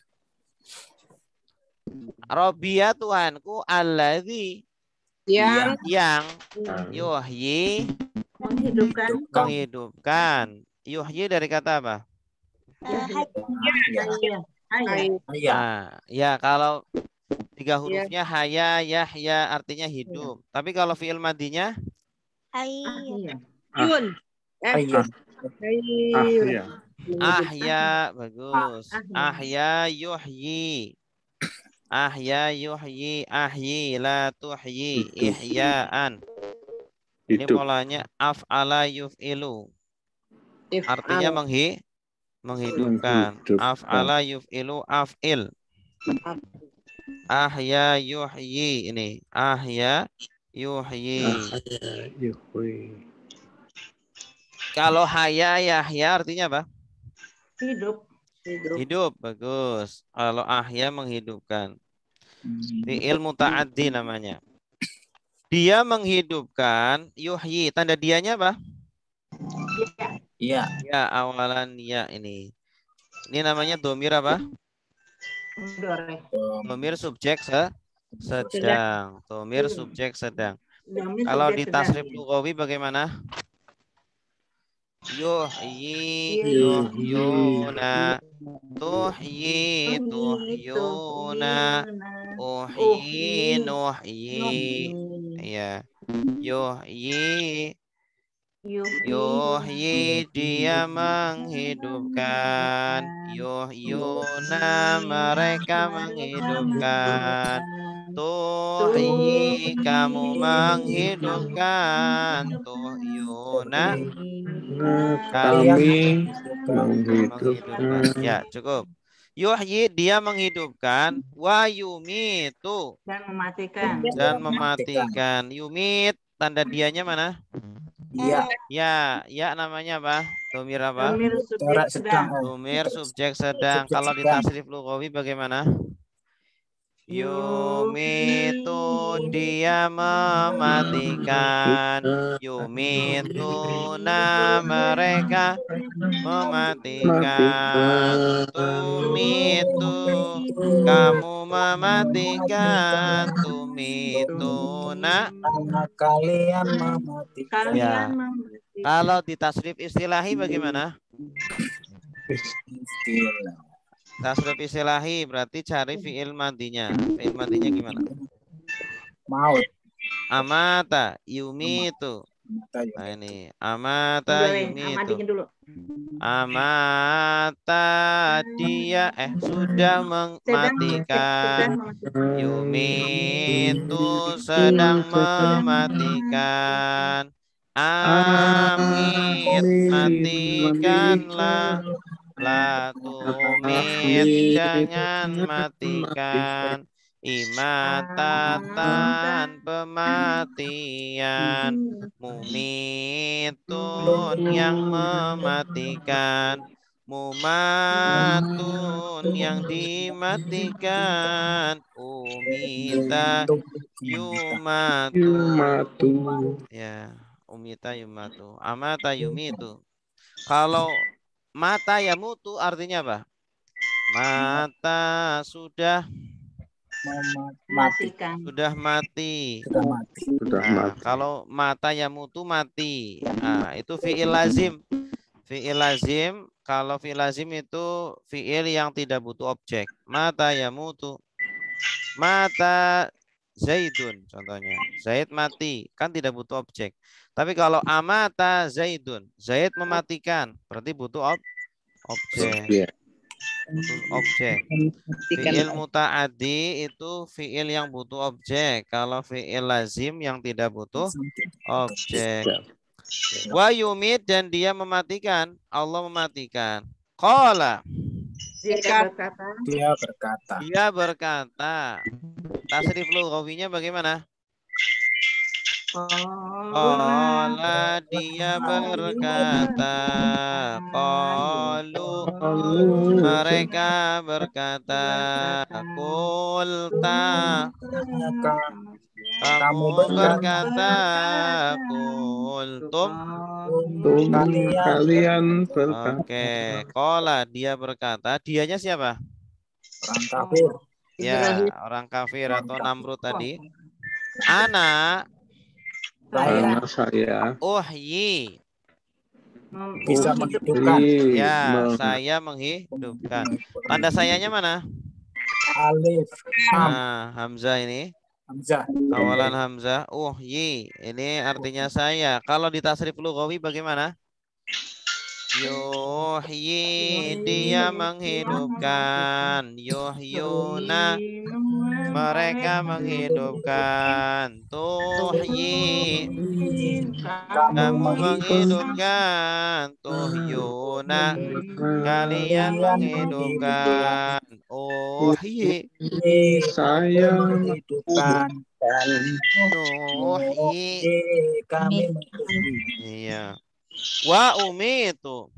Rabbiya Tuhanku alladzi yang yuhyi menghidupkan. Yuhyi dari kata apa? Ya kalau 3 hurufnya haya, yahya artinya hidup. Tapi kalau fi'il madinya ahya, bagus. Ahya yuhyi. Ahya yuhyi, ahyi la tuhyi, ihya'an. Ini polanya af'ala yuf'ilu. Artinya menghidupkan. Af'ala yuf'ilu af'il. Ahya yuhyi ini. Ahya yuhyi. Kalau haya yahya artinya apa? Hidup, bagus. Kalau ahya menghidupkan. Fi'il muta'addi namanya. Dia menghidupkan yuhyi. Tanda dianya apa? Iya. Ya, awalan ya ini. Ini namanya domir apa? Domir subjek sedang. Domir subjek sedang. Kalau di tasrif lughawi bagaimana? Yuhyi, yuhyuna, tuhyi, tuhyuna, uhyi, nuhyi. Ya. Yuhyi, yuhyi dia menghidupkan. Yuhyuna mereka menghidupkan. Tuhyi kamu menghidupkan. Tuhyuna kami menghidupkan. Ya, cukup. Yuhyi dia menghidupkan, wa yumitu dan mematikan. Yumit tanda dianya mana? Iya. Ya namanya apa? Domir apa? Domir subjek sedang. Kalau di tasrif lughawi bagaimana? Yumitu dia mematikan. Yumituna mereka mematikan. Tumitu kamu mematikan. Tumituna kalian mematikan. ya. Kalau di tasrif istilahi bagaimana? Tasrif istilahi berarti cari fi'il madinya. Fi'il madinya gimana? Maut. Amata yumitu. Nah ini amata yumitu. Amata dia sudah mematikan. Yumitu sedang mematikan. Amit matikanlah. La tumit jangan matikan. Imatatan pematian. Mumitun yang mematikan. Mumatun yang dimatikan. Umita yumatu. Ya, umita yumatu. Amata yumitu. Kalau mata yamutu artinya apa? Mata sudah Matikan. Sudah mati. Sudah Nah, mati. kalau mata yamutu mati. Nah, itu fi'il lazim. Fi'il lazim, kalau fi'il lazim itu fi'il yang tidak butuh objek. Mata yamutu. Mata Zaidun contohnya. Zaid mati, kan tidak butuh objek. Tapi kalau amata Zaidun, Zaid mematikan, berarti butuh objek. Butuh objek. Fi'il muta'addi itu fi'il yang butuh objek. Kalau fi'il lazim yang tidak butuh objek. Wa yumit dan dia mematikan. Allah mematikan. Qala. Dia berkata. Tasrif lughawinya bagaimana? Qala dia berkata. Qalu mereka berkata. Kulta kamu berkata. Kultum kalian berkata. Oke, qala dia berkata. Dianya siapa? Orang kafir. Ya, orang kafir atau Namrud tadi. Anak saya uhyi. Bisa menghidupkan. Ya, saya menghidupkan. Tanda sayanya mana? Alif. Nah, Hamzah ini. Hamzah. Awalan Hamzah. Uhyi. Ini artinya saya. Kalau di tasrif lughawi bagaimana? Yuhyi dia menghidupkan. Yuhyuna mereka menghidupkan. Tuhyi kamu menghidupkan. Tuhyuna kalian menghidupkan. Uhyi saya menghidupkan. Nuhyi kami iya. Wa umitu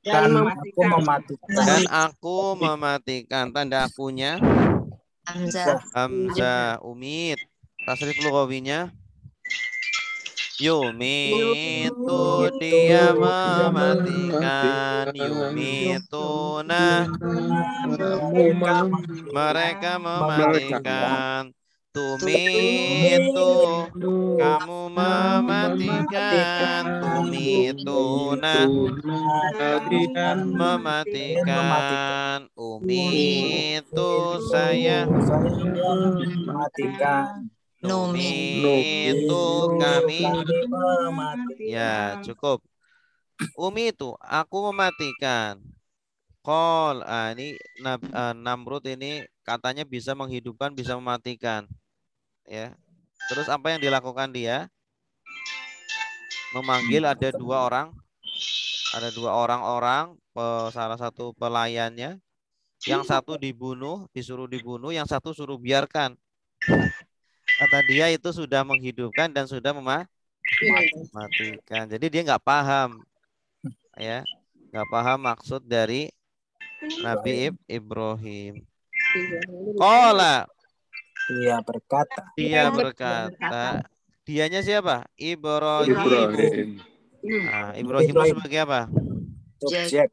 dan aku mematikan. Dan aku mematikan. Tanda akunya Hamzah umit. Tasrif lughawinya yumitu dia mematikan. Yumituna mereka mematikan. Tumitu kamu mematikan. Tumituna mematikan. Umitu saya mematikan. Numitu kami ya cukup. Umitu aku mematikan. Qol ini Namrud ini katanya bisa menghidupkan, bisa mematikan. Ya. Terus apa yang dilakukan dia? Memanggil ada dua orang. Ada dua orang-orang, salah satu pelayannya. Yang satu dibunuh, disuruh dibunuh, yang satu suruh biarkan. Kata dia itu sudah menghidupkan dan sudah mematikan. Jadi dia nggak paham, ya, nggak paham maksud dari Nabi Ibrahim. Qala. Dia berkata. Dia berkata. Dianya siapa? Ibrahim. Ibrahim. Nah, Ibrahim sebagai apa? Subjek.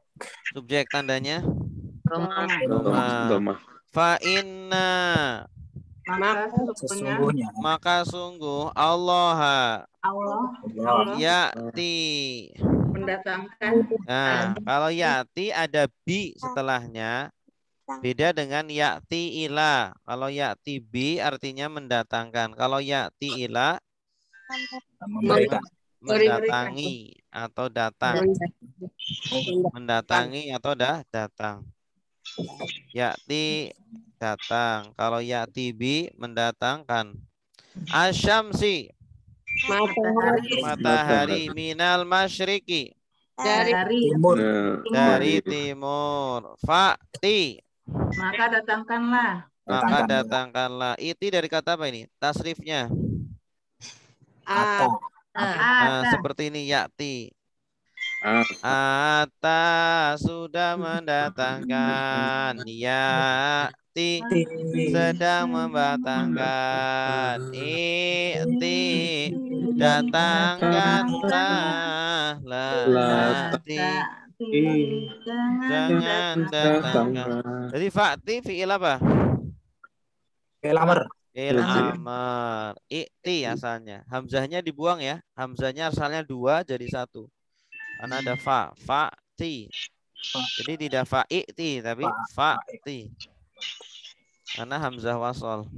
Subjek tandanya? Doma. Fa inna. Sesungguhnya. Maka sungguh Allah ya'ti. Mendatangkan. Nah, kalau ya'ti ada bi setelahnya. Beda dengan ya'ti ila. Kalau ya'ti bi artinya mendatangkan. Kalau ya'ti ila mendatangi atau datang. Mendatangi atau datang. Ya'ti datang. Kalau ya'ti bi mendatangkan. Asyamsi matahari minal masyriqi Timur. dari timur. Fa'ti Maka datangkanlah. Iti dari kata apa ini? Tasrifnya. Nah, seperti ini ya'ti. Ata sudah mendatangkan. Ya'ti sedang membatangkan. Iti datangkanlah. Lati jangan datangkan. Jadi fa'ti fi'il apa? Fi'il amr. Fi'il amr. I'ti asalnya. Hamzahnya dibuang ya. Hamzahnya asalnya 2 jadi 1. Karena ada fa'ti. Jadi tidak fa'iti tapi fa'ti. Karena hamzah wasol.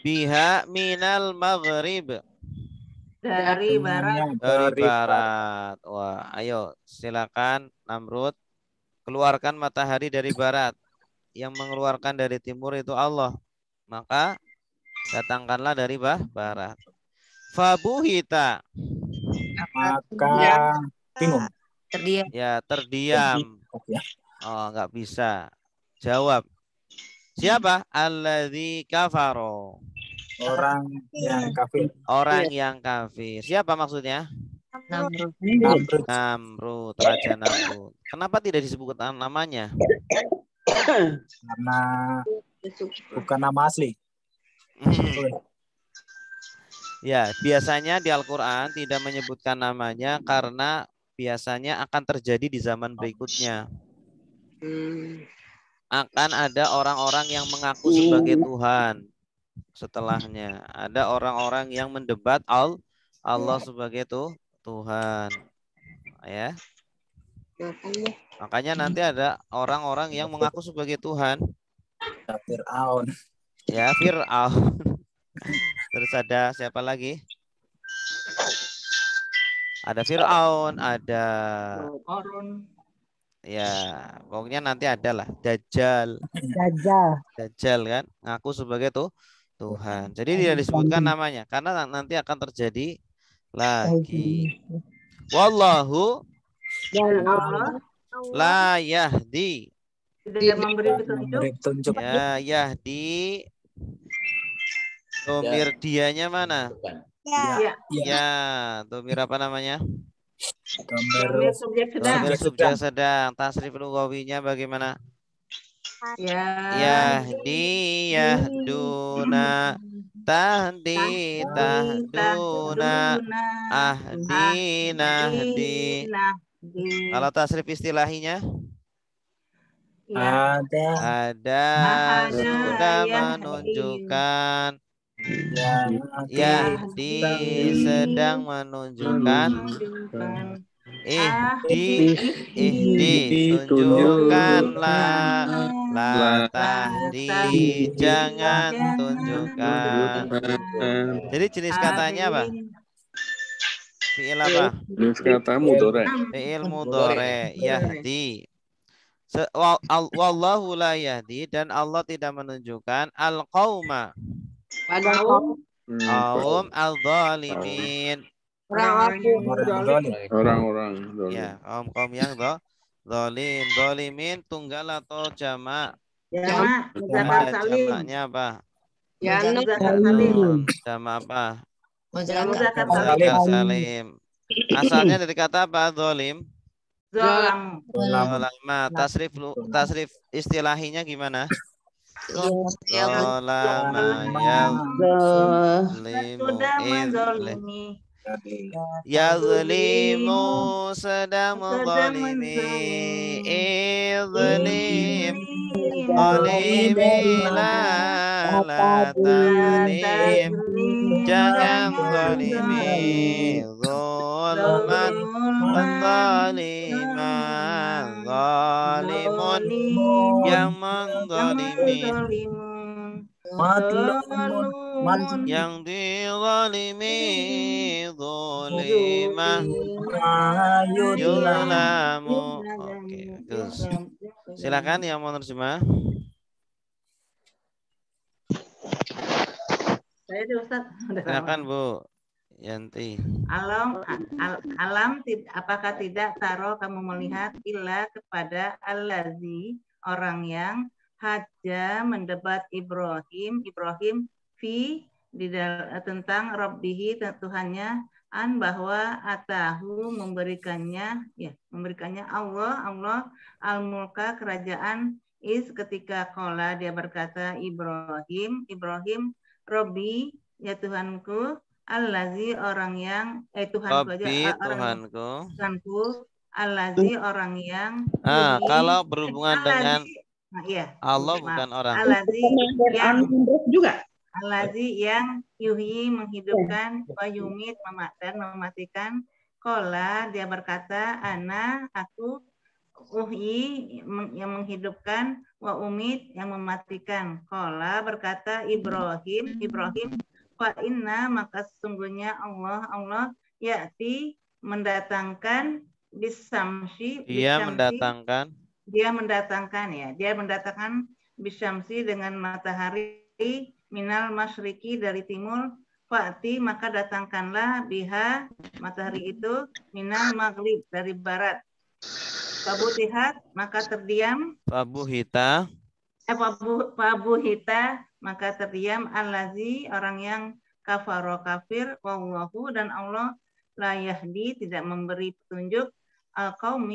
Biha minal maghrib. Dari barat. Dari barat. Wah, ayo silakan Namrud keluarkan matahari dari barat. Yang mengeluarkan dari timur itu Allah. Maka datangkanlah dari barat. Fabuhita. Maka bingung. Terdiam. Ya, terdiam. Oh, nggak bisa. Jawab. Siapa? Alladzi kafaro. Orang yang kafir. Orang yang kafir. Siapa maksudnya? Namrud. Namrud, Raja Namrud. Kenapa tidak disebutkan namanya? Karena bukan nama asli. Ya, biasanya di Al-Quran tidak menyebutkan namanya karena biasanya akan terjadi di zaman berikutnya. Akan ada orang-orang yang mengaku sebagai Tuhan setelahnya. Ada orang-orang yang mendebat Allah sebagai Tuhan. Ya. Makanya nanti ada orang-orang yang mengaku sebagai Tuhan. Fir'aun. Ya, Fir'aun. Terus ada siapa lagi? Ada Fir'aun, ada ya, pokoknya nanti ada lah Dajjal kan, ngaku sebagai Tuhan. Jadi tidak disebutkan namanya karena nanti akan terjadi lagi. Wallahu la yahdi. Tidak memberi petunjuk. Ya, yahdi. Domir dianya mana? Ya, domir apa namanya? Domir subjek sedang. Tasrif lughawinya bagaimana? Yahdi, yahduna, tahdi, tahduna, ahdi, nahdi. Kalau tasrif istilahinya? Ada sudah menunjukkan. Yahdi sedang menunjukkan. Ihdi tunjukkanlah. La tahdi jangan tunjukkan. Jadi jenis katanya apa? Fi'il apa? Jenis kata mudhari. Fi'il mudhari. Yahdi. Wallahu la yahdi dan Allah tidak menunjukkan al-qauma. Kaum al-zalimin. Orang-orang. Ya, kaum yang zalim. Zalimin tunggal atau jamak? Jamaknya apa? Jamak apa? Muzakkar Salim. Asalnya dari kata apa? Zalim. Zolamu. Zolama. Tasrif istilahinya gimana? Zolama yazlimu Sudah menzolimi. yazlimu sedang menzalimi izlim zalimi la tazlim jangan zalimi zulman zaliman zalimun yang menzalimi yang dizalimi zalimah yulamu. Oke, bagus. Silakan yang mau terjemah. Saya di Ustaz. Silakan Bu Yanti. Apakah tidak taro kamu melihat illa kepada allazi orang yang haja mendebat Ibrahim tentang Rabbihi Tuhannya bahwa atahu memberikannya Allah al-mulka kerajaan ketika qala dia berkata Ibrahim Rabbi ya Tuhanku allazi orang yang Tuhanku allazi orang yang kalau berhubungan dengan Allah bukan orang. Allazi yang yuhyi menghidupkan wa yumit dan mematikan. Qala dia berkata aku uhyi yang menghidupkan wa umit yang mematikan. Qala berkata Ibrahim fa inna maka sesungguhnya Allah ya'ti mendatangkan bisamsi dia mendatangkan bisyamsi dengan matahari minal masyriki dari timur fa'ti maka datangkanlah biha matahari itu minal maghrib dari barat fabutihat maka terdiam fabuhita maka terdiam allazi orang yang kafaro kafir wallahu dan Allah la yahdi tidak memberi petunjuk kaum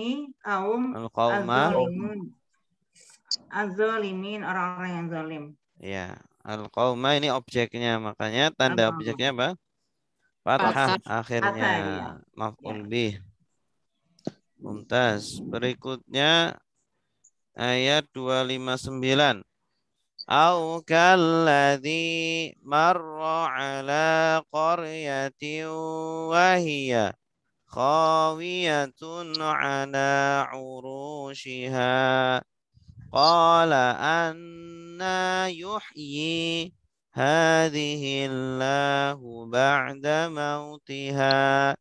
az-zalimin orang-orang yang zalim. Ya, al-qauma ini objeknya, makanya tanda objeknya apa? Fathah akhirnya. Maf'ul bih. Mumtaz. Berikutnya ayat 259. Au kalladzi marra ala qaryatin wa hiya khawiyatun ala urushiha qala anna yuhyi hadhihi Allahu ba'da mautiha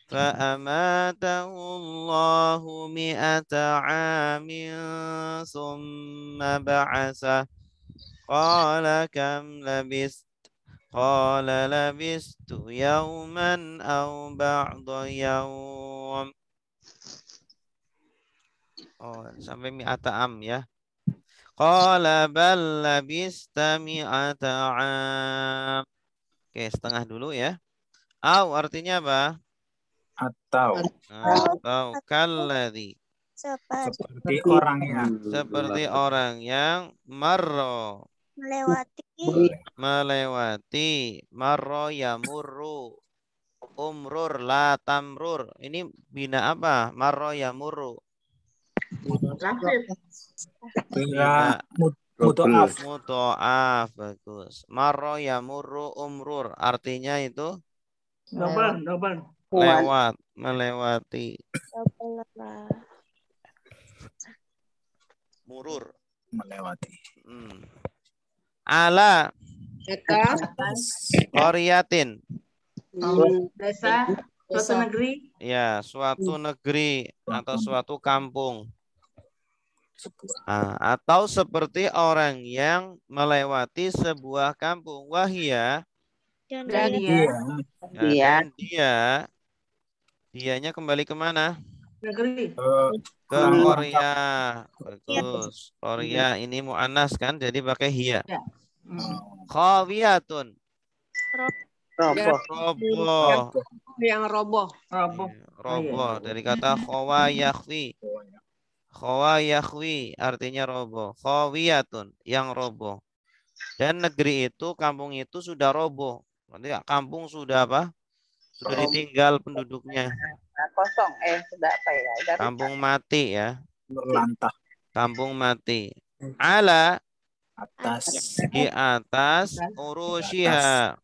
فأماته الله 100 عام ثم بعثه قال كم لبثت قال لبثت يوما أو بعض يوم. Sampai 100 am ya. Qala bal labista 100 am. Oke, setengah dulu ya. Au artinya apa? Atau kalladzi seperti orang yang marro melewati marro yamurru umrur la tamrur. Ini bina apa? Marro yamurru bina mutoaf. Bagus. Marro yamurru umrur artinya itu double lewat, melewati. Murur, melewati. Ala Qaryatin. Desa, suatu negeri. Ya, suatu negeri atau suatu kampung. Atau seperti orang yang melewati sebuah kampung. Wahia. Dan dianya kembali kemana? Negeri. Ke Korea. Bagus. Korea ini mu'annas kan, jadi pakai hiya. Khawiyatun. Roboh. yang roboh. Roboh. Roboh dari kata khawa yakhwi. Khawa yakhwi artinya roboh. Khawiyatun yang roboh. Dan negeri itu, kampung itu sudah roboh. Berarti kampung sudah apa? Sudah ditinggal penduduknya. Kosong. Sudah apa ya? Udah Kampung mati ya. Berlantah. Kampung mati. Ala Atas. di atas urushiha.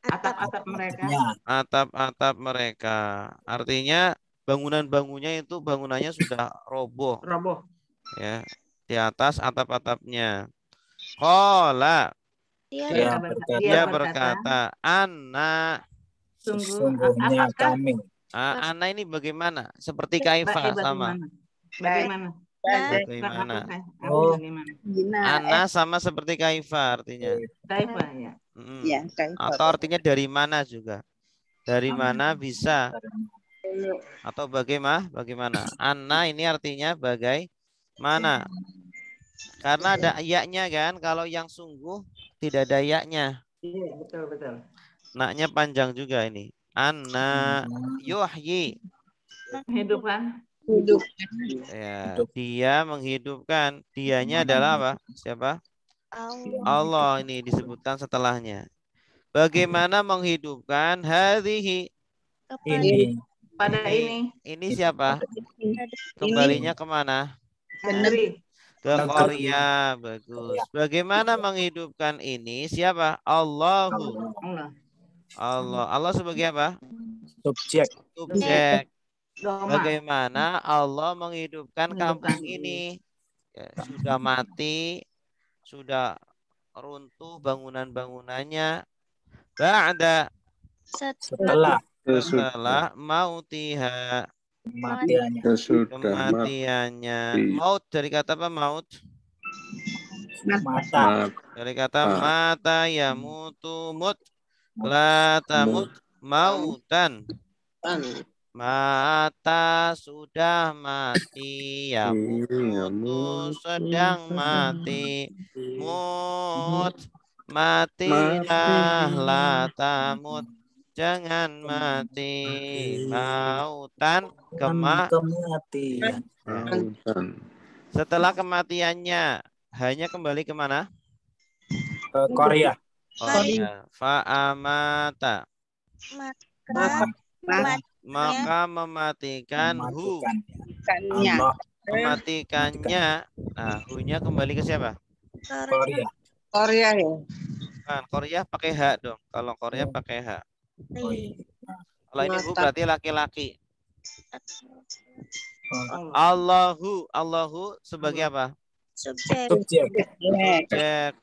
Atap-atap mereka. Atap-atap mereka. Artinya bangunannya sudah roboh. Roboh. Ya, di atas atap-atapnya. Qala dia berkata, Anna Sungguhnya kami. Anna ini bagaimana? Seperti kaifa sama. Bagaimana? Oh, Anna sama seperti kaifa artinya. Kaifa ya. Ya, Atau artinya dari mana juga. Dari mana bisa. Atau bagaimana? Anna ini artinya bagaimana. Karena ada ya-nya kan. Kalau yang sungguh tidak ada ya-nya. Iya, betul. Naknya panjang juga ini. Anna yuhyi. Menghidupkan. Ya, dia menghidupkan. Dianya adalah apa? Siapa? Allah ini disebutkan setelahnya. Bagaimana menghidupkan hadhihi? Ini. Pada ini. Ini siapa? Kembalinya kemana? Negeri. Ke Korea. Bagus. Bagaimana menghidupkan ini? Siapa? Allahu. Allah sebagai apa? Subjek. Bagaimana Allah menghidupkan kampung ini? Ya, sudah mati, sudah runtuh bangunan-bangunannya. Ba'da Setelah mautiha kematiannya. Maut dari kata apa maut? mata. Dari kata mata yamutu mut. La tamut mautan. Mata sudah mati, yamutu sedang mati, mut matilah, la tamut jangan mati, mautan Kematian. Setelah kematiannya hanya kembali kemana? Ke Korea. Fa'amata maka mematikan mematikannya. Nah, hu-nya kembali ke siapa? Korea ya. Kan Korea pakai H dong. Kalau Korea pakai H. Kalau ini hu berarti laki-laki. Allahu sebagai apa? Subjek.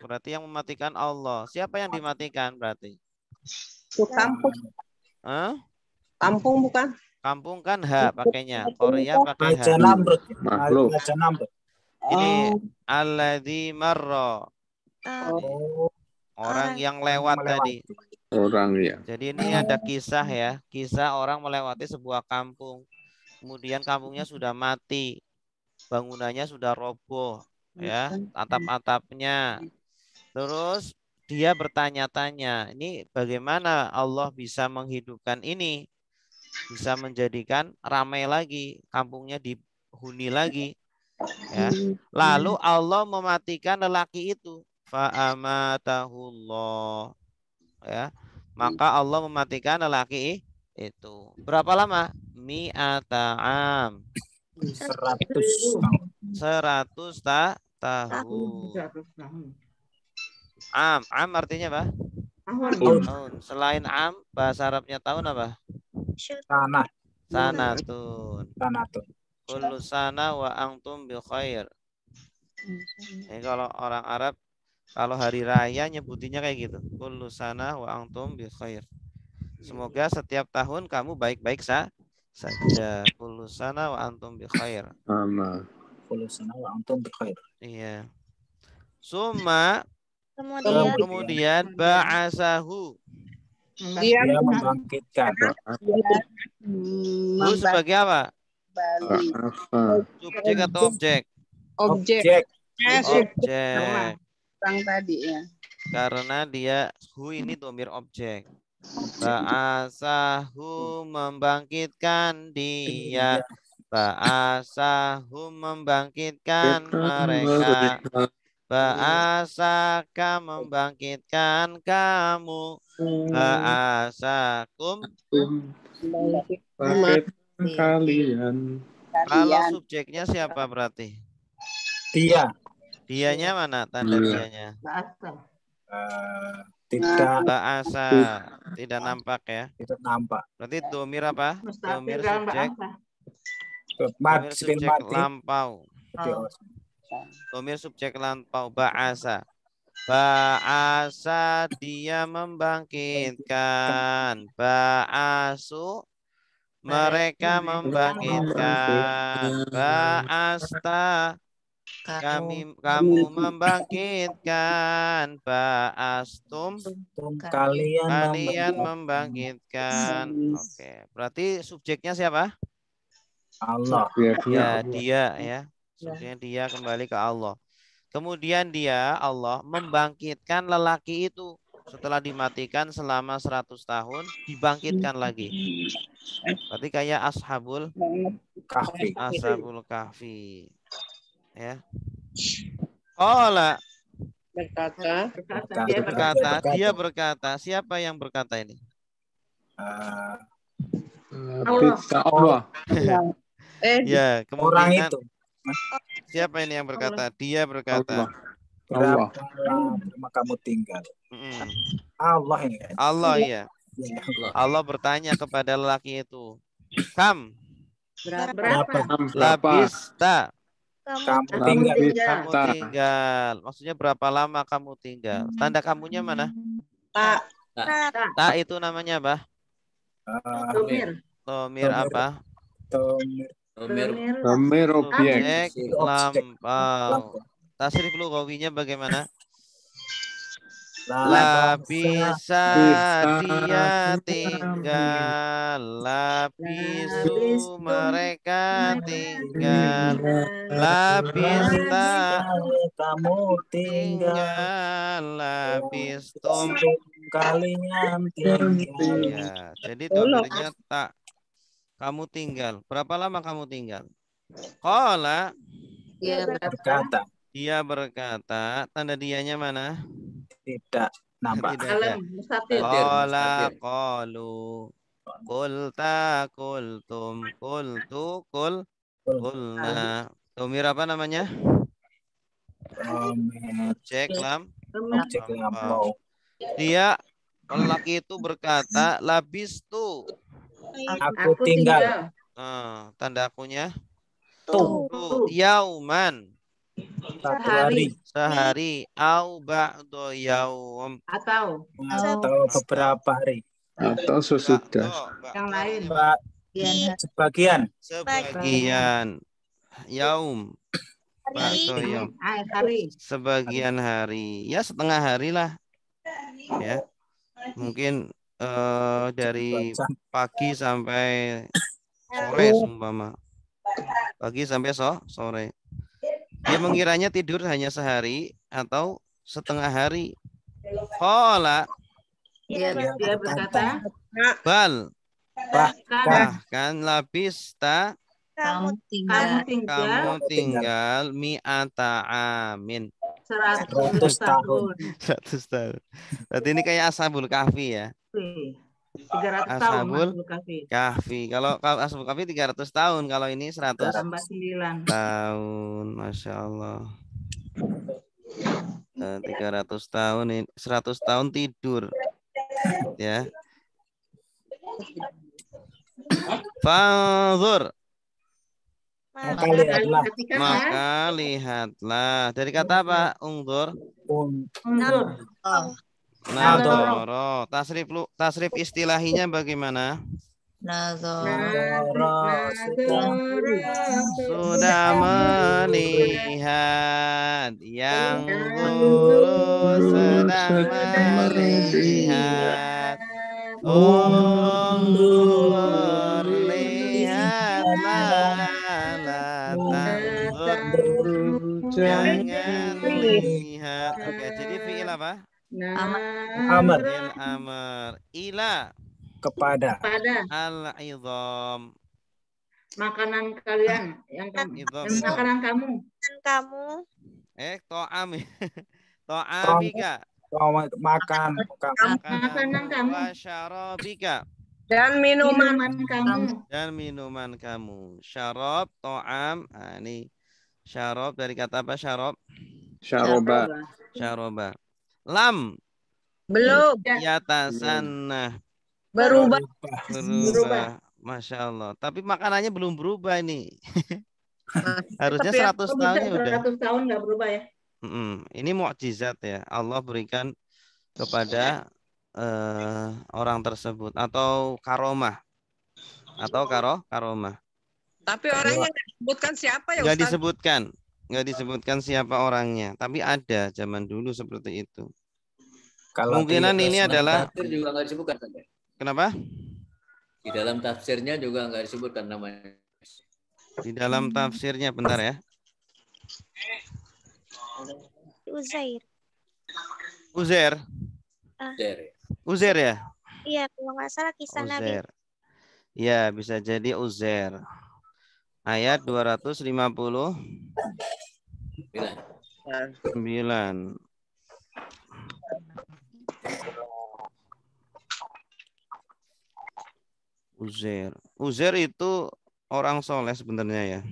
Berarti yang mematikan Allah. Siapa yang dimatikan berarti? Kampung. Kampung bukan? Kampung kan H pakainya. Korea pakai H. Makhluk. Ini alladzi marra. Orang yang lewat tadi. Orang ya. Jadi ini ada kisah ya. Kisah orang melewati sebuah kampung. Kemudian kampungnya sudah mati. Bangunannya sudah roboh. Ya, atap-atapnya. Terus dia bertanya-tanya, ini bagaimana Allah bisa menghidupkan ini? Bisa menjadikan ramai lagi, kampungnya dihuni lagi. Ya. Lalu Allah mematikan lelaki itu. Fa'amatahullah. Ya. Maka Allah mematikan lelaki itu. Berapa lama? Mi'ata'am. 100 tahun. Am artinya apa? Tahun. Selain am, bahasa Arabnya tahun apa? Sanatun. Kullu sana wa antum bi khair. Ini kalau orang Arab, kalau hari raya nyebutinya kayak gitu. Kullu sana wa antum bi khair. Semoga setiap tahun kamu baik-baik saja. Kullu sana wa antum bi khair. Kullu sana wa antum bi khair. Iya. Summa kemudian ba'asahu. Dia membangkitkan. Hu sebagai apa? Subjek atau objek? Objek. Orang tadi ya. Karena dia hu ini domir objek. Ba'asahu membangkitkan dia. Ba'asahu membangkitkan mereka. Ba'asaka membangkitkan kamu. Ba'asakum Bangkitkan kalian. Kalau subjeknya siapa berarti? Dia. Dianya mana tanda dianya? Tidak. Ba'asa. Tidak nampak ya? Tidak nampak. Berarti domir apa? Domir subjek. Domir subjek lampau. Domir subjek lampau. Ba'asa. Ba'asa dia membangkitkan. Ba'asu mereka membangkitkan. Ba'asta kamu membangkitkan. Ba'astum kalian membangkitkan. Oke, berarti subjeknya siapa? Allah. Ya, dia ya. Subjeknya dia kembali ke Allah. Kemudian dia Allah membangkitkan lelaki itu setelah dimatikan selama 100 tahun dibangkitkan lagi. Berarti kayak ashabul kahfi. Ashabul kahfi. Ya. Qala dia berkata. Siapa yang berkata ini? Allah. Ya, orang kemungkinan itu. siapa ini yang berkata? Dia berkata. Allah. Berapa kamu tinggal? Allah ini. Allah ya. Allah bertanya kepada lelaki itu. Berapa? Labista. Kamu tinggal. Maksudnya berapa lama kamu tinggal? Tanda kamunya mana? Tak itu namanya apa? Domir apa? Domir objek. Lampau. Tasrif lughawinya bagaimana? Labisa dia tinggal. Labisu mereka tinggal. Labista kamu tinggal. Labistum kalian tinggal. Ya, jadi domirnya tak. Kamu tinggal. Berapa lama kamu tinggal? Qala dia berkata. Tanda dianya mana? Tidak nampak. Qala qalu qulta qultum qultu qulna. Domir apa namanya? Objek lampau. Dia lelaki itu berkata labistu. Aku tinggal. Tanda akunya Tuh. Yauman. Sehari. Au ba'du yaum. Atau beberapa hari. Atau sesudah. Yang lain. Sebagian. Yaum. Ba'du yaum. Sebagian hari. Ya setengah hari lah. Ya. Mungkin dari pagi sampai sore seumpama. Pagi sampai sore. Dia mengiranya tidur hanya sehari atau setengah hari. Qala dia berkata bal bahkan labista kamu tinggal mi'ata amin 100 tahun. 100 tahun. Berarti ini kayak ashabul kahfi ya. 300 tahun kahfi. Kalau ashabul kahfi 300 tahun, kalau ini 100 tambah 9 tahun. Masya Allah. 300 tahun ini 100 tahun tidur. Ya. Fanzur. Maka lihatlah. Dari kata apa? Ungdur. Nadoro. Tasrif istilahinya bagaimana? Sudah melihat. Yang guru sedang melihat. Undur lihatlah. Jangan lihat. Oke, jadi fi'il apa? Amr. Fi'il amr. Ila. Kepada. Al-idham. Makanan kalian yang makanan kamu. To'am. To'amika. Makan. Makanan kamu. Wa syarabika. Dan minuman kamu. Dan minuman kamu. Syarab, to'am. Nah, ini syarab dari kata apa syarab? Syaroba. Syaroba. Lam. belum Yatasanna. berubah. Masya Allah. Tapi makanannya belum berubah ini. Harusnya 100 tahunnya udah. 100 tahun nggak berubah ya. Ini mukjizat ya. Allah berikan kepada orang tersebut atau karomah atau karomah. Tapi orangnya nggak disebutkan siapa ya Nggak Ustaz? nggak disebutkan siapa orangnya. Tapi ada zaman dulu seperti itu. Kalau Kemungkinan ini adalah tafsir juga nggak disebutkan. Kenapa? Di dalam tafsirnya juga nggak disebutkan namanya. Di dalam tafsirnya bentar ya. Uzair. Uzair ya? Iya, kalau nggak salah kisah Nabi. Uzair. Ya, bisa jadi Uzair. Ayat 259. Uzair. Uzair itu orang soleh sebenarnya ya.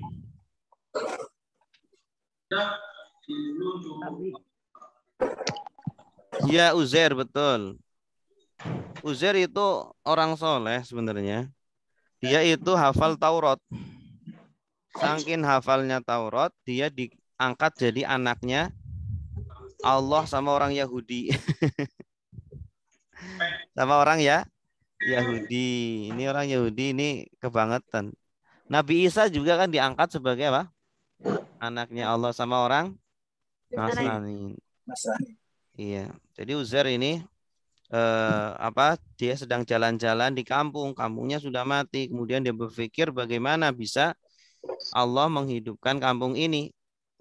Ya, Uzair betul. Uzair itu orang soleh sebenarnya. Dia itu hafal Taurat. Saking hafalnya Taurat, dia diangkat jadi anaknya Allah sama orang Yahudi. Sama orang ya Yahudi. Ini orang Yahudi ini kebangetan. Nabi Isa juga kan diangkat sebagai apa? Anaknya Allah sama orang Nasrani. Iya. Jadi Uzair ini dia sedang jalan-jalan di kampung, kampungnya sudah mati. Kemudian dia berpikir bagaimana bisa Allah menghidupkan kampung ini,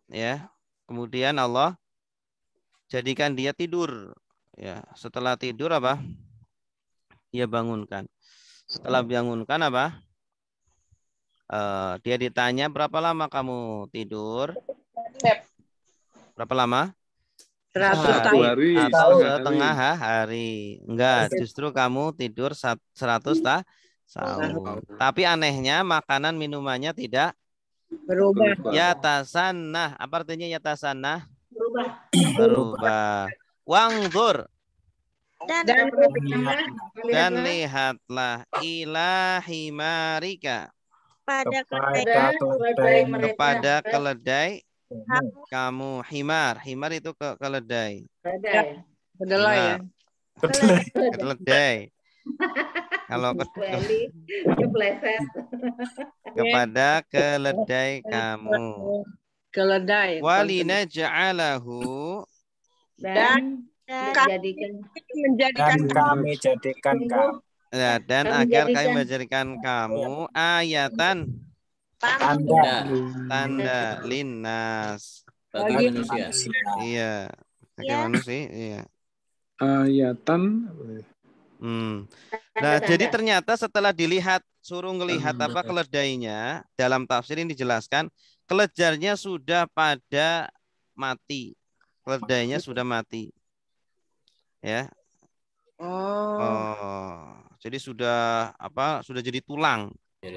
ya. Kemudian Allah jadikan dia tidur, ya. Setelah tidur apa? Dia bangunkan. Setelah bangunkan apa? Dia ditanya berapa lama kamu tidur? Berapa lama? 100 hari. Atau setengah hari. Enggak, justru kamu tidur 100 tahun. Tapi anehnya makanan minumannya tidak berubah. Yatasanah. Apa artinya yatasanah? Berubah. Wangdur. Dan lihatlah ilahi marika. Kepada keledai kamu. Himar itu keledai. Kedelai ya. Keledai. Kalau kepada keledai kamu. Keledai. Walina ja'alahu. Dan kami jadikan kamu. Ya, dan agar kami menjadikan kamu ayatan tanda linnas bagi manusia. Iya, bagi manusia. Iya. Ayatan. Nah, jadi ternyata setelah dilihat, suruh ngelihat apa keledainya, dalam tafsir ini dijelaskan keledainya sudah pada mati. Keledainya sudah mati. Ya. Jadi sudah sudah jadi tulang. Jadi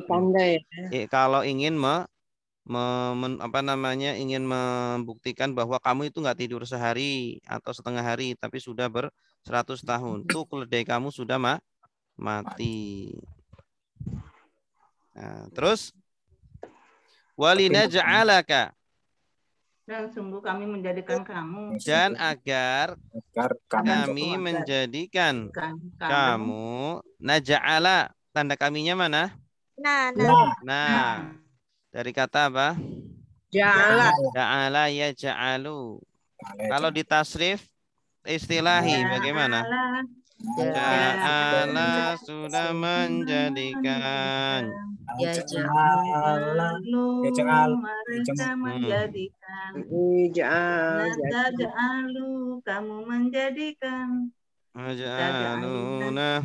tanda ya. Kalau ingin ingin membuktikan bahwa kamu itu nggak tidur sehari atau setengah hari, tapi sudah 100 tahun. Tuh keledai kamu sudah mati. Nah, terus walina ja'alaka. Dan sungguh kami menjadikan kamu. Dan agar kami menjadikan kamu. Naja'ala. Tanda kaminya mana? Nah. Dari kata apa? Ja'ala. Ja'ala ya ja'alu. Kalau di tasrif istilahi bagaimana? Ja'ala sudah menjadikan. Ya Ja'ala. Lalu Ya ja'al. mereka menjadikan. Ja'al. Taj'alu kamu menjadikan. Maj'aluna.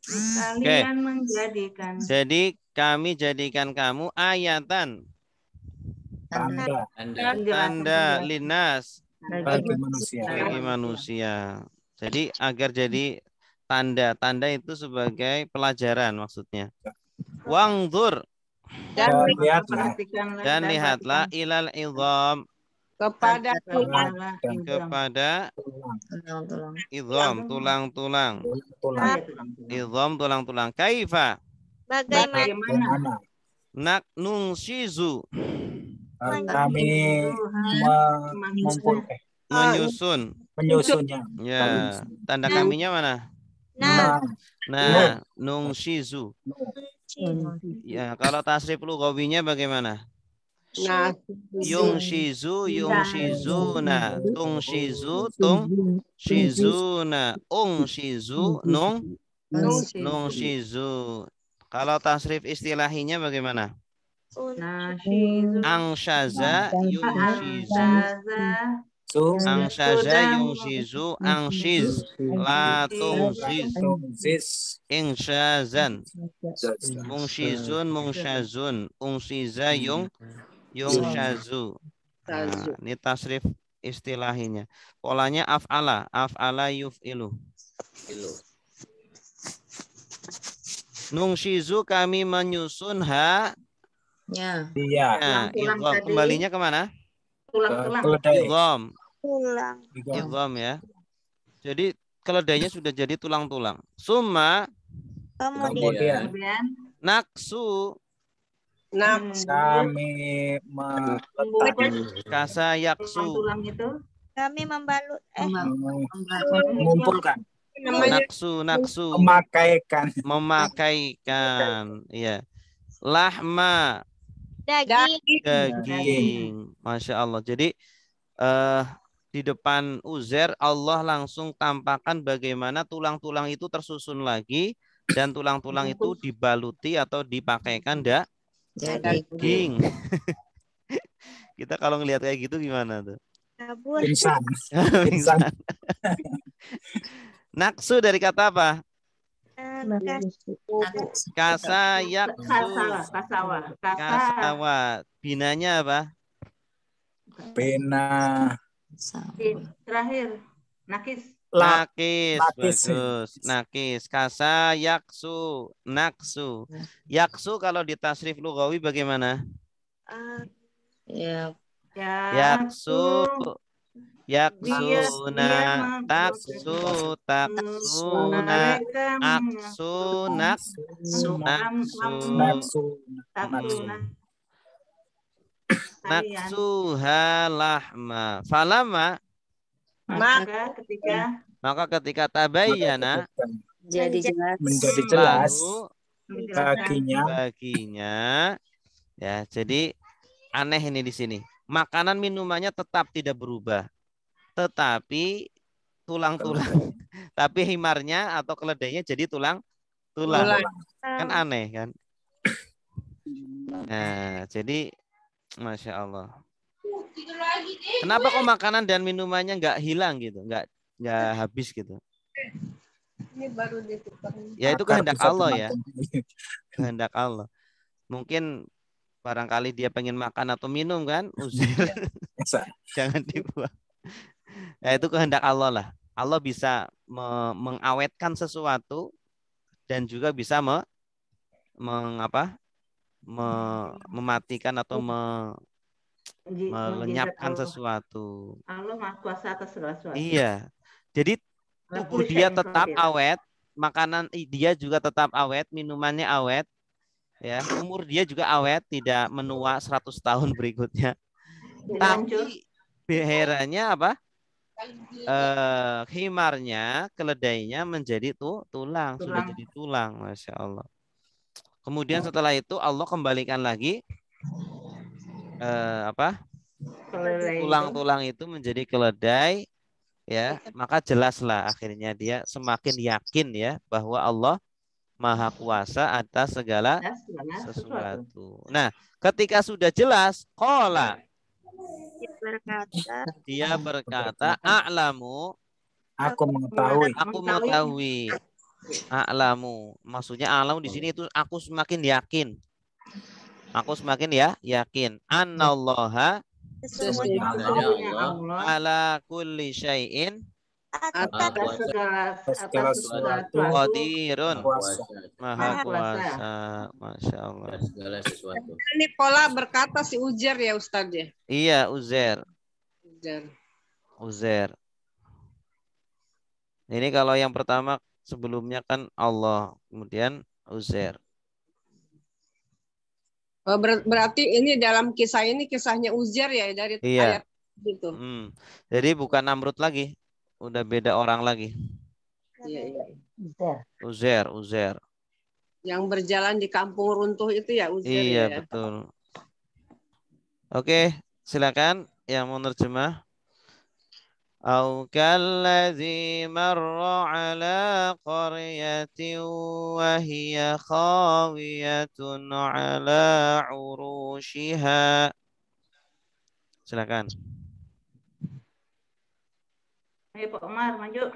Kalian menjadikan. Jadi kami jadikan kamu ayatan. Tanda linas. Bagi manusia. Bagi manusia. Jadi agar jadi tanda. Tanda itu sebagai pelajaran maksudnya. Wangdur. Dan lihatlah ilal idham. Kepada idham, tulang-tulang. Idham, tulang-tulang. Kaifa. Bagaimana? Nak nungsizu. Kami menyusun. Menyusunnya. Ya, tanda kaminya mana? Nah, nungsizu. Ya, kalau tasrif lughawinya bagaimana? Yungshizu, yungshizuna, tungshizu, tungshizuna, ungshizu, nungshizu. Kalau tasrif istilahinya bagaimana? Angshaza, yungshizu. Angshaza, yungshizu, angshiz, la tungziz. Ingshazan. Mungshizun, mungshazun, ungshiza, yungshazu. Nah, ini tasrif istilahinya. Polanya af'ala, af'ala yuf'ilu. Nungshizu kami menyusun ha. Ya. Ya, idgham. Kembalinya kemana? Tulang-tulang. Idgham ya. Jadi keledainya sudah jadi tulang-tulang. Summa Kemudian naksu. Kami meletakkan. Kasa yaksu. Tulang itu Kami membalut. Mengumpulkan. Naksu. Memakaikan. Iya. Lahma. Daging. Masya Allah. Jadi di depan Uzair Allah langsung tampakkan bagaimana tulang-tulang itu tersusun lagi dan tulang-tulang itu dibaluti atau dipakaikan daging. Kita kalau ngelihat kayak gitu gimana tuh? Pingsan. Naksu dari kata apa? Kasawa. Binanya apa? Bina. Terakhir. Nakis. Bagus. Nakis. Kasa yaksu. Naksu. Yaksu kalau di tasrif lughawi bagaimana? Yaksu. Yaksuna, taksu, taksuna, aksu, naksuha lahma. Falama. Maka ketika tabayyana menjadi jelas baginya. Ya, jadi aneh ini di sini. Makanan minumannya tetap tidak berubah. Tetapi tulang-tulang, tapi himarnya atau keledainya jadi tulang. Kan aneh kan? Nah, jadi Masya Allah. Kenapa kok makanan dan minumannya nggak hilang gitu, nggak habis gitu? Ini baru ya itu kehendak Allah ya, kehendak Allah. Mungkin barangkali dia pengen makan atau minum kan, Uzair. Jangan dibuang. Ya itu kehendak Allah lah. Allah bisa mengawetkan sesuatu dan juga bisa mematikan atau melenyapkan sesuatu. Allah Maha Kuasa atas segala sesuatu. Iya. Jadi tubuh dia tetap awet, makanan dia juga tetap awet, minumannya awet. Ya, umur dia juga awet, tidak menua 100 tahun berikutnya. Tapi beheranya apa? Himarnya, keledainya menjadi tulang, sudah jadi tulang, Masya Allah. Kemudian setelah itu Allah kembalikan lagi tulang-tulang itu menjadi keledai, ya, maka jelaslah akhirnya dia semakin yakin ya bahwa Allah Maha kuasa atas segala sesuatu. Nah, ketika sudah jelas, qala, dia berkata, a'lamu, Aku mengetahui. aku mengetahui. A'lamu, maksudnya a'lamu di sini itu aku semakin yakin. Aku semakin yakin. Annallaha ala kulli syai'in Segala sesuatu qadirun. kuasa. Maha kuasa. Masya Allah. Segala sesuatu. Ini pola berkata si Uzair ya Ustadz ya. Iya, Uzair. Uzair. Uzair. Ini kalau yang pertama sebelumnya kan Allah, kemudian Uzair. Oh, berarti ini dalam kisah ini kisahnya Uzair ya dari Iya. ayat itu. Jadi bukan Namrud lagi, udah beda orang lagi. Iya. Uzair. Yang berjalan di kampung runtuh itu ya Uzair Iya, ya. betul. Oke, silakan yang mau nerjemah. Au kalladzi marra ala qaryatin wa hiya khawiyatun ala urushiha. Silakan. Ayo Pak Umar, maju.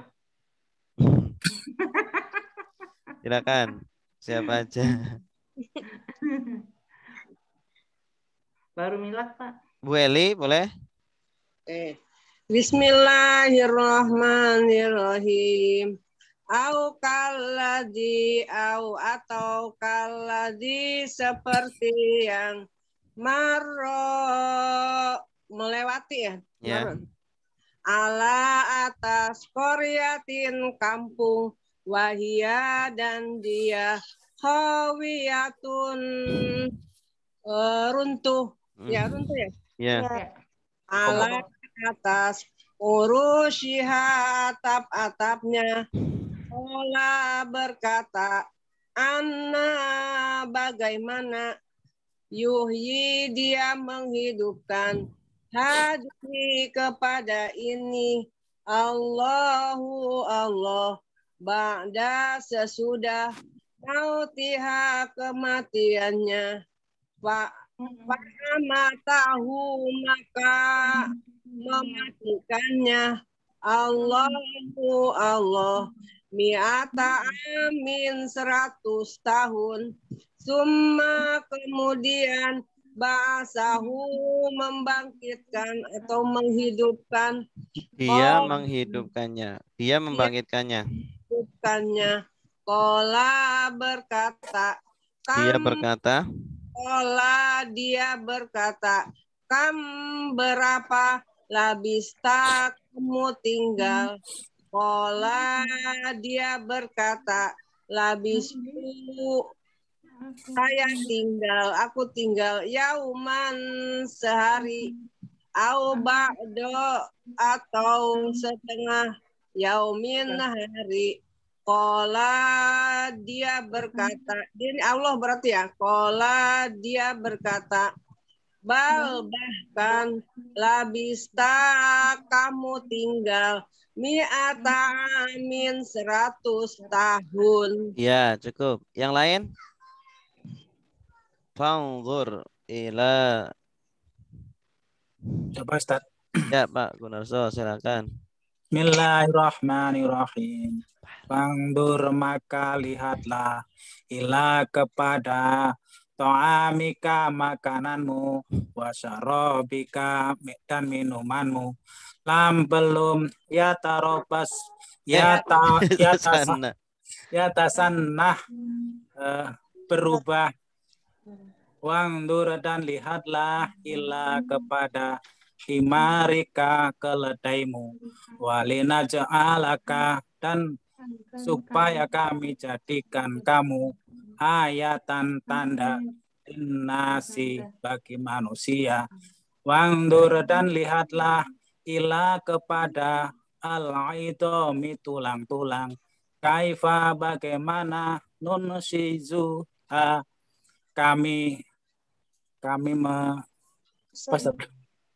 Silakan. Siapa aja? Baru milad, Pak. Bu Eli, boleh? Bismillahirrahmanirrahim. Au kalladzi atau kalladzi seperti yang marro melewati ya. Ya. Ala atas qaryatin kampung wahia dan dia khawiyatun runtuh. Ya, runtuh ya. Ya. Ala atas urushiha atap-atapnya. Ola berkata, Anna bagaimana yuhyi dia menghidupkan hadhi kepada ini Allahu Allah ba'da sesudah mautiha kematiannya Matahu maka mematikannya Allahu Allah mi'ata amin 100 tahun summa kemudian ba'asahu membangkitkan atau menghidupkan Dia menghidupkannya. Dia membangkitkannya. Kola berkata Dia berkata dia berkata, kam berapa labista kamu tinggal? Kola dia berkata, labistu saya tinggal, aku tinggal yauman sehari, au ba'do atau setengah yaumin hari. Kola dia berkata, ini Allah berarti ya. Kola dia berkata, bal bahkan labista kamu tinggal mi'ata amin 100 tahun. Ya, cukup. Yang lain? Fanzur ila. Coba Ustaz. Ya, Pak Gunarso, silakan. Bismillahirrahmanirrahim. Fangdur maka lihatlah ila kepada ta'amika makananmu wasyarabika dan minumanmu lam belum ya tarobas ya tasannah berubah wangdur dan lihatlah ila kepada himarika keledaimu walina ja'alaka dan supaya kami jadikan kamu ayatan tanda nasi bagi manusia. Wangdur dan lihatlah ila kepada al-idhami tulang-tulang. Kaifa bagaimana nunsizuha kami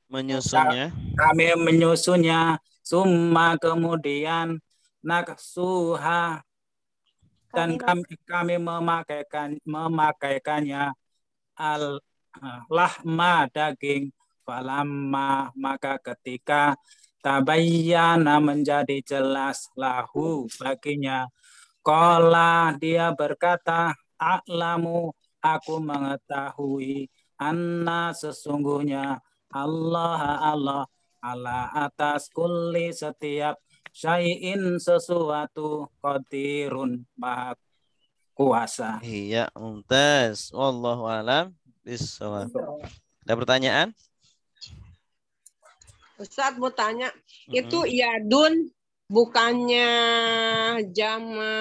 menyusunnya. Kami menyusunnya. Summa kemudian naksuha dan kami memakaikannya lahma daging falamma maka ketika tabayyana menjadi jelas lahu baginya qala dia berkata a'lamu aku mengetahui anna sesungguhnya Allah ala atas kulli setiap syai'in sesuatu qadirun maha kuasa. Iya, mumtaz. Wallahu alam bissawab. Ada pertanyaan? Ustadz mau tanya, itu yadun bukannya jama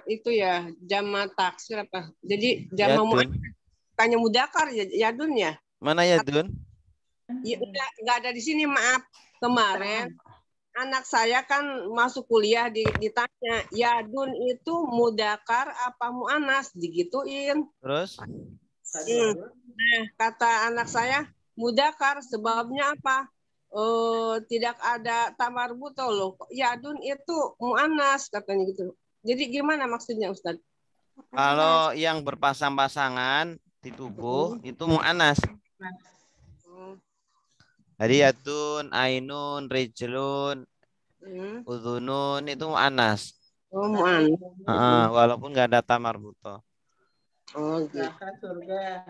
itu ya, jama taksir apa? Jadi jama bukannya mudakar ya, yadun ya? Mana yadun? Ya, enggak ada di sini, maaf. Kemarin anak saya kan masuk kuliah ditanya, yadun itu mudakar apa mu'anas, digituin. Terus? Nah, kata anak saya mudakar, sebabnya apa? Tidak ada tamar buto loh. Yadun itu mu'anas katanya gitu. Jadi gimana maksudnya Ustaz? Kalau yang berpasang-pasangan di tubuh itu mu'anas. Jadi yadun, ainun, rijlun, udhunun itu mu'anas. Oh, mu'anas. Walaupun nggak ada tamar buto. Oh, gitu. Surga.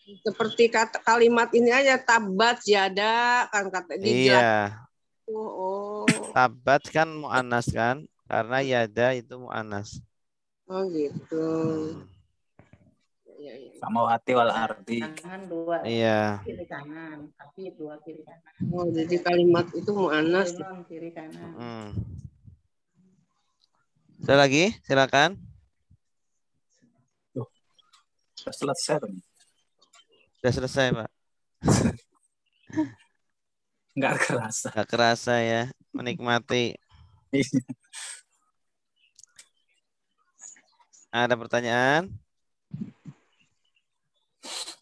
Seperti kata kalimat ini aja, tabat yada kan kata Iya. Oh. Tabat kan mu'anas kan, karena yada itu mu'anas. Oh gitu. Sama hati wal ardi. Tangan dua. Iya. Kiri kanan, kaki dua kiri kanan. Oh, jadi kalimat itu mu'anas. Kiri kanan. Ada lagi? Silakan. Selesai. Sudah selesai, Pak. Nggak kerasa. Nggak kerasa ya, menikmati. Ada pertanyaan?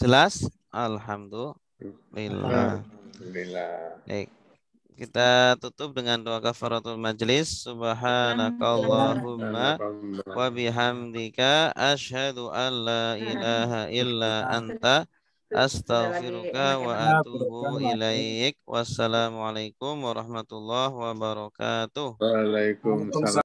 Jelas? Alhamdulillah. Baik. Kita tutup dengan doa kafaratul majlis. Subhanakallahumma wa bihamdika asyhadu an la ilaha illa anta astaghfiruka wa atubu ilaik. Wassalamualaikum warahmatullahi wabarakatuh. Waalaikumsalam.